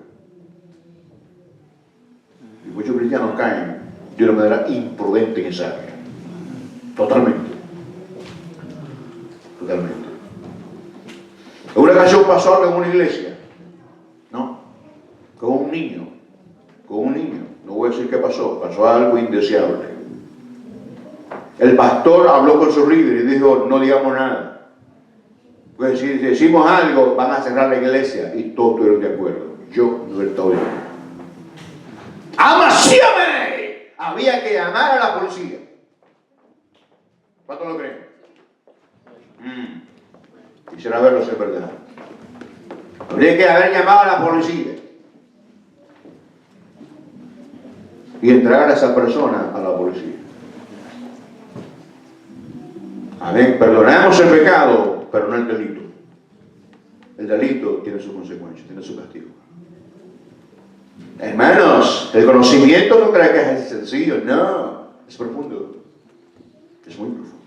Speaker 1: Y muchos cristianos caen de una manera imprudente en esa área. Totalmente. Totalmente. En una ocasión pasó algo en una iglesia, ¿no? Con un niño. No voy a decir qué pasó. Pasó algo indeseable. El pastor habló con su líder y dijo, no digamos nada. Pues si decimos algo, van a cerrar la iglesia. Y todos estuvieron de acuerdo. Yo no estaba de acuerdo. ¡Amasíame! Había que llamar a la policía. ¿Cuánto lo creen? Quisiera verlo si es verdad. Habría que haber llamado a la policía y entregar a esa persona a la policía. Amén. Perdonamos el pecado, pero no el delito. El delito tiene su consecuencia, tiene su castigo. Hermanos, el conocimiento no creo que es sencillo, no, es profundo. Es muy profundo.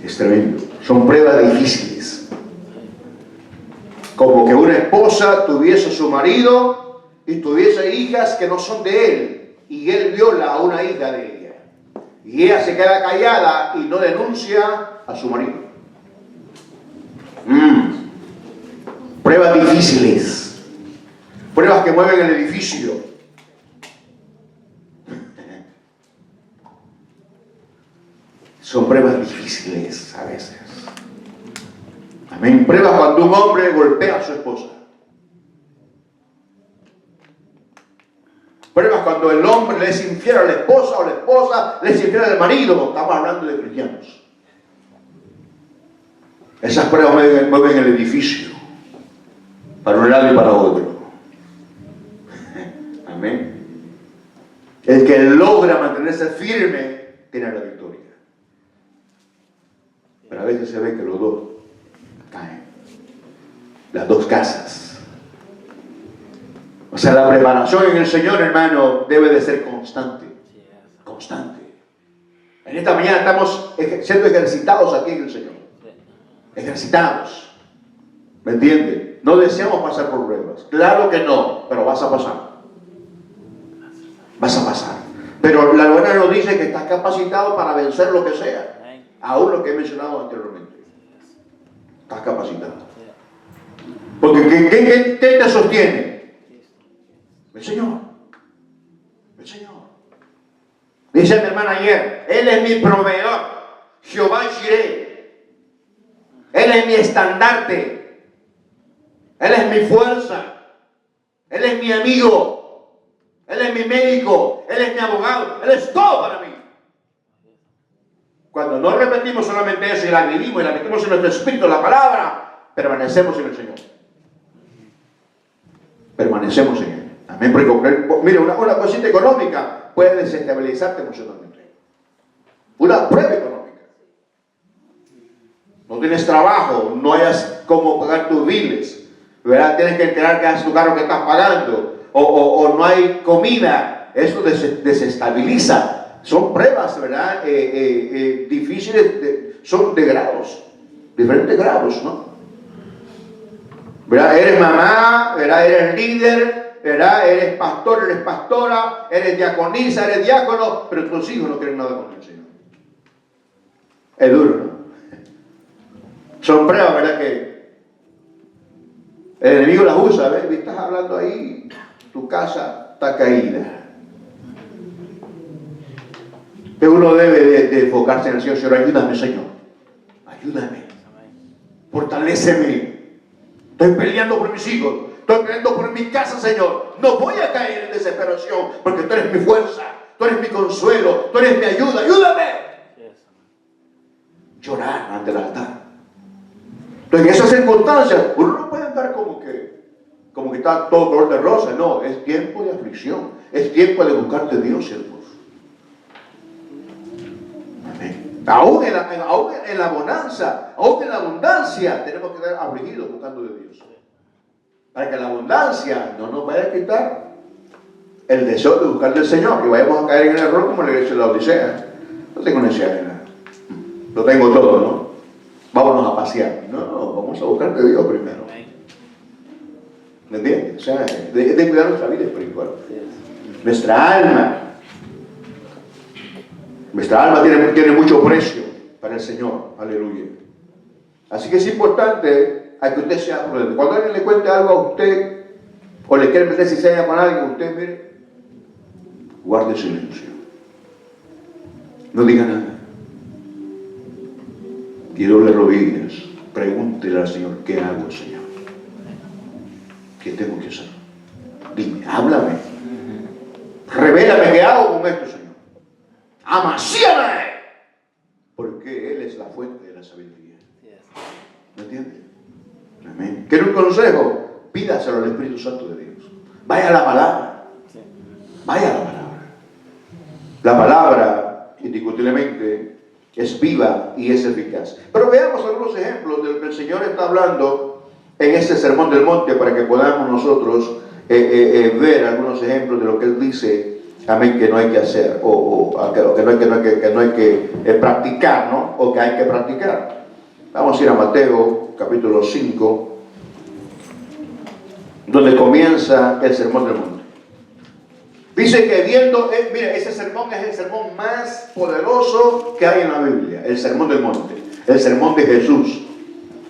Speaker 1: Es tremendo. Son pruebas difíciles. Como que una esposa tuviese a su marido y tuviese hijas que no son de él, y él viola a una hija de ella, y ella se queda callada y no denuncia a su marido. Pruebas difíciles. Pruebas que mueven el edificio. Son pruebas difíciles a veces. Amén. Pruebas cuando un hombre golpea a su esposa. Pruebas cuando el hombre le es infiel a la esposa o la esposa le es infiel al marido. Estamos hablando de cristianos. Esas pruebas mueven el edificio para un lado y para otro. Amén. El que logra mantenerse firme tiene la victoria. Pero a veces se ve que los dos caen. Las dos casas. O sea, la preparación en el Señor, hermano, debe de ser constante. Constante. En esta mañana estamos siendo ejercitados aquí en el Señor. Ejercitados. ¿Me entiende? No deseamos pasar por pruebas. Claro que no, pero vas a pasar. Vas a pasar. Pero la Biblia nos dice que estás capacitado para vencer lo que sea. Aún lo que he mencionado anteriormente. Estás capacitado. Porque ¿qué te sostiene? El Señor. El Señor. Dice mi hermana ayer, Él es mi proveedor. Jehová Jireh. Él es mi estandarte. Él es mi fuerza. Él es mi amigo. Él es mi médico. Él es mi abogado. Él es todo para mí. Cuando no repetimos solamente eso y la vivimos y la metimos en nuestro espíritu, la palabra, permanecemos en el Señor. Permanecemos en Él. Amén. Porque, mire, una cosita económica puede desestabilizarte emocionalmente. Una prueba económica. No tienes trabajo, no hayas cómo pagar tus biles, ¿verdad? Tienes que enterar que es tu carro que estás pagando, o no hay comida. Eso desestabiliza. Son pruebas, ¿verdad? Difíciles, son de grados, diferentes grados, ¿no? ¿Verdad? Eres mamá, ¿verdad? Eres líder, ¿verdad? Eres pastor, eres pastora, eres diaconisa, eres diácono, pero tus hijos no quieren nada con el Señor. Es duro, ¿no? Son pruebas, ¿verdad? Que el enemigo las usa, ¿ves? Estás hablando ahí, tu casa está caída. Pero uno debe de enfocarse en el Señor. Señor, ayúdame, Señor. Ayúdame. Fortaléceme. Estoy peleando por mis hijos. Estoy peleando por mi casa, Señor. No voy a caer en desesperación, porque tú eres mi fuerza. Tú eres mi consuelo. Tú eres mi ayuda. ¡Ayúdame! Llorar ante el altar. Entonces, en esas circunstancias, uno no puede andar como que está todo color de rosa. No, es tiempo de aflicción. Es tiempo de buscarte Dios, hermanos. Aún en la bonanza, aún en la abundancia, tenemos que estar afligidos buscando de Dios. Para que la abundancia no nos vaya a quitar el deseo de buscar del Señor, que vayamos a caer en el error como la iglesia de la Odisea. No tengo necesidad de nada. Lo tengo todo, ¿no? Vámonos a pasear. No, vamos a buscar de Dios primero. ¿Me entiendes? O sea, de cuidar nuestra vida espiritual. Nuestra alma. Nuestra alma tiene mucho precio para el Señor. Aleluya. Así que es importante a que usted sea prudente. Cuando alguien le cuente algo a usted, o le quiere meter cizaña con alguien, usted, mire, guarde silencio. No diga nada. Y doble rodillas. Pregúntele al Señor, ¿qué hago, Señor? ¿Qué tengo que hacer? Dime, háblame. Revélame, ¿qué hago con esto, Señor? Amasíame, porque Él es la fuente de la sabiduría. ¿Me entiende? Amén. ¿Quiere un consejo? Pídaselo al Espíritu Santo de Dios. Vaya a la palabra. Vaya a la palabra. La palabra, indiscutiblemente, es viva y es eficaz. Pero veamos algunos ejemplos de lo que el Señor está hablando en este sermón del monte, para que podamos nosotros ver algunos ejemplos de lo que Él dice. Amén, que no hay que hacer, que no hay que practicar, ¿no? O que hay que practicar. Vamos a ir a Mateo, capítulo 5, donde comienza el sermón del monte. Dice que viendo, mire, ese sermón es el sermón más poderoso que hay en la Biblia, el sermón del monte, el sermón de Jesús.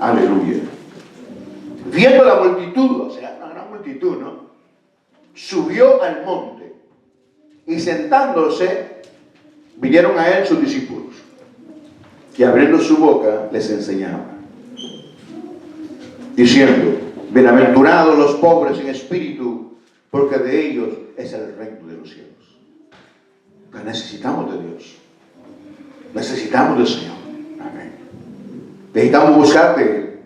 Speaker 1: Aleluya. viendo la multitud, o sea, una gran multitud, ¿no? Subió al monte y sentándose, vinieron a él sus discípulos, y abriendo su boca les enseñaba, diciendo, bienaventurados los pobres en espíritu, porque de ellos es el reino de los cielos. Pero necesitamos de Dios, necesitamos del Señor. Amén. Necesitamos buscar de Él.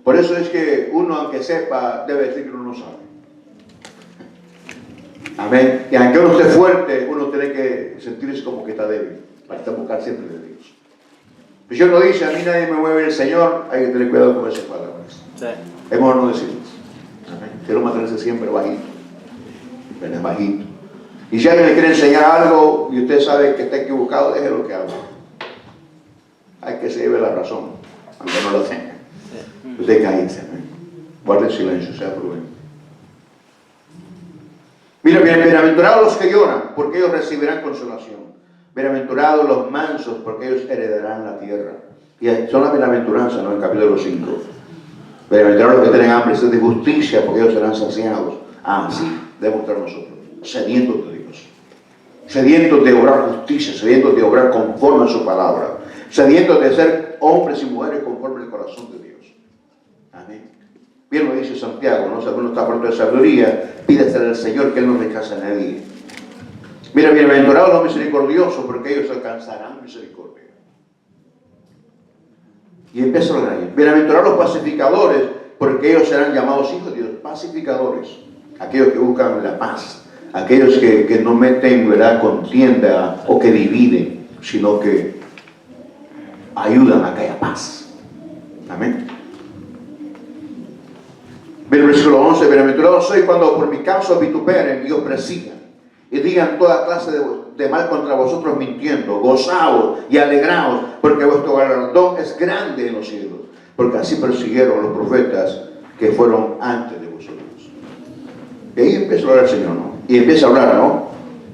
Speaker 1: Por eso es que uno, aunque sepa, debe decir que uno no sabe. Amén. Y aunque uno esté fuerte, uno tiene que sentirse como que está débil, para estar buscar siempre de Dios. El Señor no dice, a mí nadie me mueve el Señor, hay que tener cuidado con esas palabras. Sí. Es mejor no decirlas. Amén. Quiero mantenerse siempre bajito. ¿Verdad? Bajito. Y si alguien le quiere enseñar algo y usted sabe que está equivocado, déjelo que haga. Hay que se lleve la razón, aunque no lo tenga. Usted cállese, guarde silencio, sea prudente. Mira, bienaventurados los que lloran, porque ellos recibirán consolación. Bienaventurados los mansos, porque ellos heredarán la tierra. Y son las bienaventuranzas, ¿no? En el capítulo 5. Bienaventurados los que tienen hambre de justicia, porque ellos serán saciados. Sí, debemos estar nosotros, sedientos de Dios, sedientos de obrar justicia, sedientos de obrar conforme a su palabra, sedientos de ser hombres y mujeres conforme al corazón de Dios. Amén. Bien lo dice Santiago, ¿no? Si alguno está falto de sabiduría, pídesela al Señor, que Él no rechaza a nadie. Mira, bienaventurados los misericordiosos, porque ellos alcanzarán misericordia. Y empieza a hablar ahí. Bienaventurados los pacificadores, porque ellos serán llamados hijos de Dios. Pacificadores, aquellos que buscan la paz, aquellos que no meten, ¿verdad?, contienda o que dividen, sino que ayudan a que haya paz. Amén. Bien, versículo 11, bienaventurados sois cuando por mi causa vituperen y os persigan y digan toda clase de mal contra vosotros mintiendo. Gozaos y alegraos, porque vuestro galardón es grande en los cielos, porque así persiguieron a los profetas que fueron antes de vosotros. Y ahí empieza a hablar el Señor, ¿no? Y empieza a hablar, ¿no?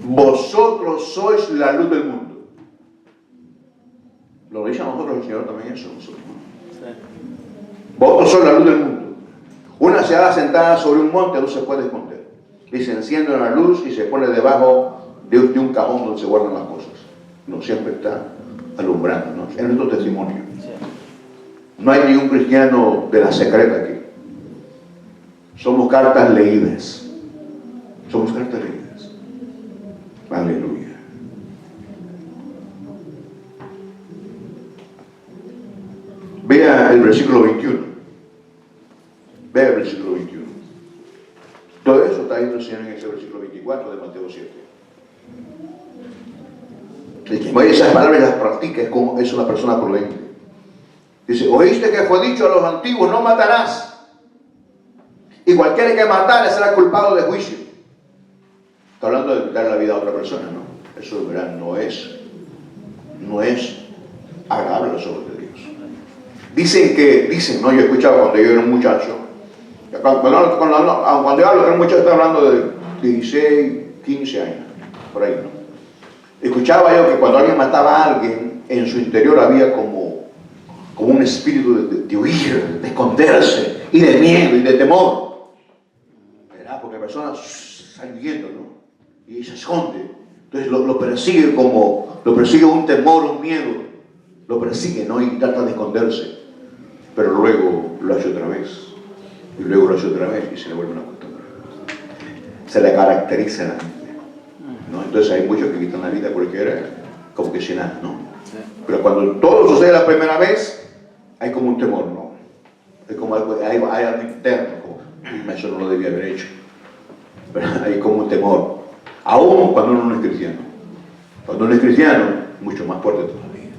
Speaker 1: Vosotros sois la luz del mundo. Lo dice a nosotros el Señor también eso, nosotros, ¿no? Sí. Vosotros sois la luz del mundo. Una ciudad sentada sobre un monte no se puede esconder. Y se enciende una luz y se pone debajo de un cajón donde se guardan las cosas. No, siempre está alumbrando, ¿no? Es nuestro testimonio. No hay ningún cristiano de la secreta aquí. Somos cartas leídas. Somos cartas leídas. Aleluya. Vea el versículo 21. Vea el versículo 21. Todo eso está ahí el Señor en ese versículo 24 de Mateo 7. El que oye esas palabras y las practica es una persona prudente. Dice, oíste que fue dicho a los antiguos, no matarás. Y cualquiera que matare será culpado de juicio. Está hablando de quitar la vida a otra persona, ¿no? Eso, ¿verdad?, no es agradable a los ojos de Dios. Dicen, ¿no? Yo he escuchado cuando yo era un muchacho, cuando yo hablo de un muchacho, estoy hablando de 16, 15 años, por ahí, ¿no? Escuchaba yo que cuando alguien mataba a alguien, en su interior había como un espíritu de huir, de esconderse, y de miedo, y de temor. ¿Verdad? Porque personas salen huyendo, ¿no? Y se esconde. Entonces lo persigue un temor, un miedo. Lo persigue, ¿no? Y trata de esconderse. Pero luego lo hace otra vez. Y luego lo hace otra vez y se le vuelve una costumbre. Se le caracteriza la mente, ¿no? Entonces hay muchos que quitan la vida cualquiera, como que sin nada, ¿no? Sí. Pero cuando todo sucede la primera vez, hay como un temor, ¿no? Hay como algo, hay algo interno, como, eso no lo debía haber hecho. Pero hay como un temor, aún cuando uno no es cristiano. Cuando uno es cristiano, mucho más fuerte todavía.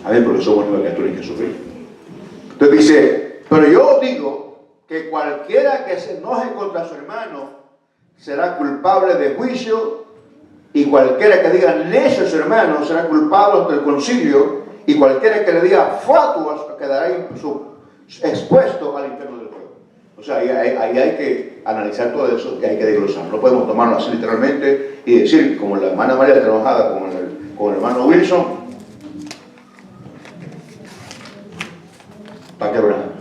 Speaker 1: A ver, porque somos nuevas criaturas en Jesucristo. Entonces dice, pero yo os digo que cualquiera que se enoje contra su hermano será culpable de juicio, y cualquiera que diga necio a su hermano será culpable del concilio, y cualquiera que le diga fatuas quedará expuesto al infierno del fuego. O sea, ahí hay que analizar todo eso, que hay que desglosar. No podemos tomarlo así literalmente y decir, como la hermana María está enojada con el hermano Wilson, ¿para qué hablar?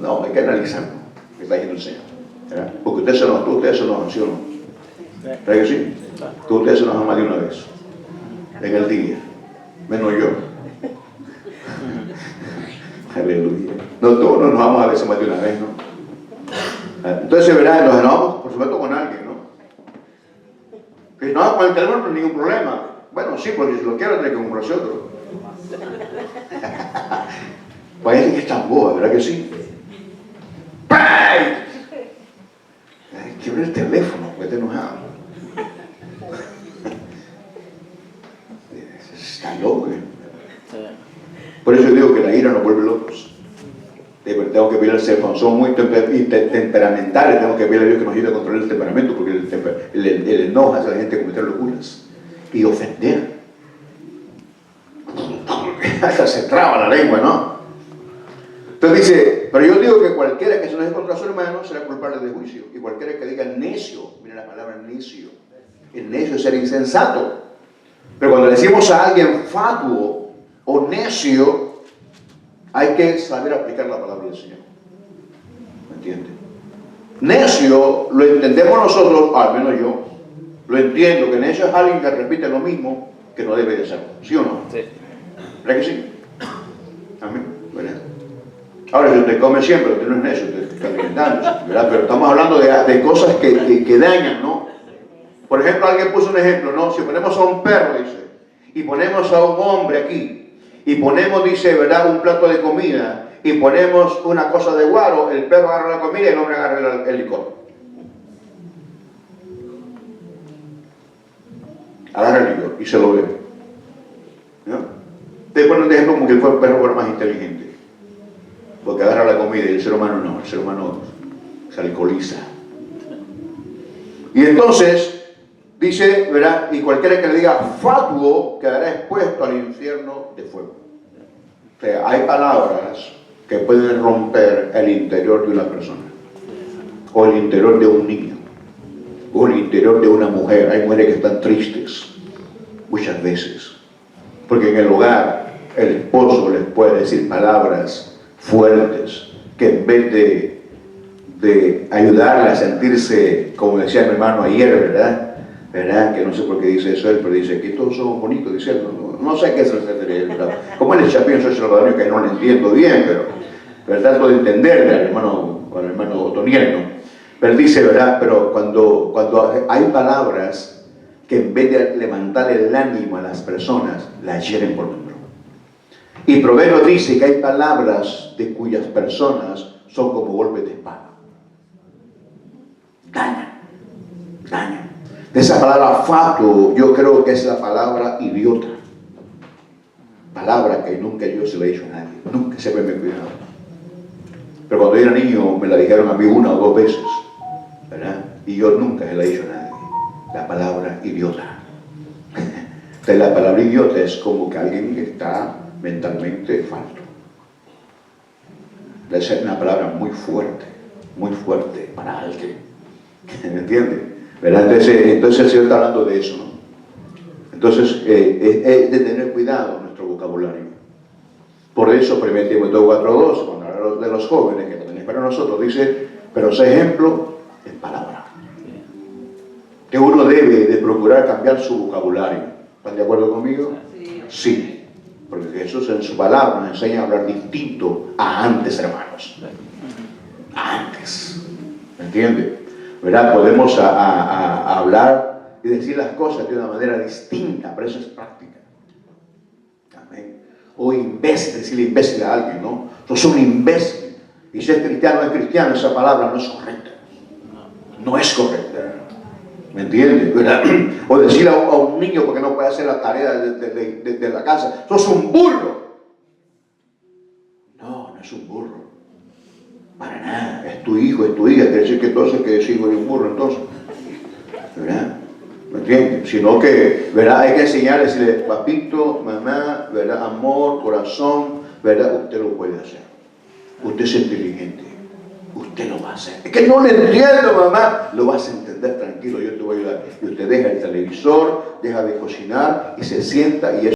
Speaker 1: No, hay que analizar lo que está diciendo el Señor, ¿verdad? Porque ustedes se enojan, ¿sí o no? ¿Verdad que sí? Que ustedes se enojan más de una vez en el día, menos yo. Aleluya. No, todos nos enojamos a veces más de una vez, ¿no? Entonces, ¿verdad? Nos enojamos, por supuesto, con alguien, ¿no? Que no, con el teléfono no hay ningún problema. Bueno, sí, porque si lo quiero, tiene que comprarse otro. Pues hay que estar boba, ¿verdad que sí? ¡Pay! Quiebra el teléfono, porque te enojado. Está loco, ¿eh? Por eso yo digo que la ira nos vuelve locos. Tengo que pedirle al Señor, cuando somos muy temperamentales, tengo que pedirle a Dios que nos ayude a controlar el temperamento, porque el enojo hace a la gente cometer locuras y ofender. Hasta se traba la lengua, ¿no? Entonces dice, pero yo digo que cualquiera que se enoje contra su hermano será culpable de juicio, y cualquiera que diga necio, mira la palabra necio, el necio es ser insensato. Pero cuando le decimos a alguien fatuo o necio, hay que saber aplicar la palabra del Señor. ¿Me entiende? Necio lo entendemos nosotros, al menos yo, lo entiendo, que necio es alguien que repite lo mismo que no debe de ser. ¿Sí o no?
Speaker 3: Sí.
Speaker 1: ¿Verdad que sí? Amén. ¿Verdad? Ahora, si usted come siempre, usted no es necio, usted está alimentándose, ¿verdad? Pero estamos hablando de cosas que dañan, ¿no? Por ejemplo, alguien puso un ejemplo, ¿no? Si ponemos a un perro, dice, y ponemos a un hombre aquí, y ponemos, dice, ¿verdad?, un plato de comida, y ponemos una cosa de guaro, el perro agarra la comida y el hombre agarra el licor. Agarra el licor y se lo bebe. ¿No? Te ponen de ejemplo como que el perro fuera más inteligente, porque agarra la comida y el ser humano no, el ser humano se alcoholiza. Y entonces dice, ¿verdad? Y cualquiera que le diga fatuo quedará expuesto al infierno de fuego. O sea, hay palabras que pueden romper el interior de una persona, o el interior de un niño, o el interior de una mujer. Hay mujeres que están tristes muchas veces, porque en el hogar el esposo les puede decir palabras fuertes que en vez de ayudarle a sentirse, como decía mi hermano ayer, ¿verdad? Que no sé por qué dice eso él, pero dice que todos somos bonitos, diciendo, no sé qué es el ¿verdad? Como él es chapín, soy salvadoreño, que no lo entiendo bien, pero trato de entenderle al hermano Otoniel, ¿no? Pero él dice, ¿verdad? Pero cuando hay palabras que en vez de levantar el ánimo a las personas, las hieren por dentro. Y Proverbios dice que hay palabras de cuyas personas son como golpes de espada. Dañan. De esa palabra fatuo, yo creo que es la palabra idiota. Palabra que nunca yo se la he dicho a nadie. Nunca se me he cuidado. Pero cuando yo era niño me la dijeron a mí una o dos veces, ¿verdad? Y yo nunca se la he dicho a nadie. La palabra idiota. Entonces la palabra idiota es como que alguien que está mentalmente falto. Debe ser una palabra muy fuerte para alguien. ¿Me entiende? ¿Verdad? Entonces el Señor está hablando de eso, ¿no? Entonces es de tener cuidado nuestro vocabulario. Por eso 1 Timoteo 4:2, cuando habla de los jóvenes, que también es para nosotros, dice, pero sé ejemplo en palabra. Que uno debe de procurar cambiar su vocabulario. ¿Están de acuerdo conmigo? Sí. Porque Jesús en su palabra nos enseña a hablar distinto a antes, hermanos. A antes. ¿Me entiende? ¿Verdad? Podemos hablar y decir las cosas de una manera distinta, pero eso es práctica. Amén. O imbécil, decirle imbécil a alguien, ¿no? Sos un imbécil. Y si es cristiano o es cristiano, esa palabra no es correcta. No es correcta. ¿Me entiendes? ¿Verdad? O decirle a un niño porque no puede hacer la tarea de la casa, sos un burro. No es un burro. Para nada. Es tu hijo, es tu hija. Quiere decir que entonces que es hijo de un burro, entonces. ¿Verdad? ¿Me entiendes? Sino que, ¿verdad? Hay que enseñar, decirle, papito, mamá, ¿verdad? Amor, corazón, ¿verdad? Usted lo puede hacer. Usted es inteligente. Usted lo va a hacer. Es que no le entiendo, mamá. Lo vas a entender, tranquilo, yo te voy a ayudar. Y usted deja el televisor, deja de cocinar y se sienta y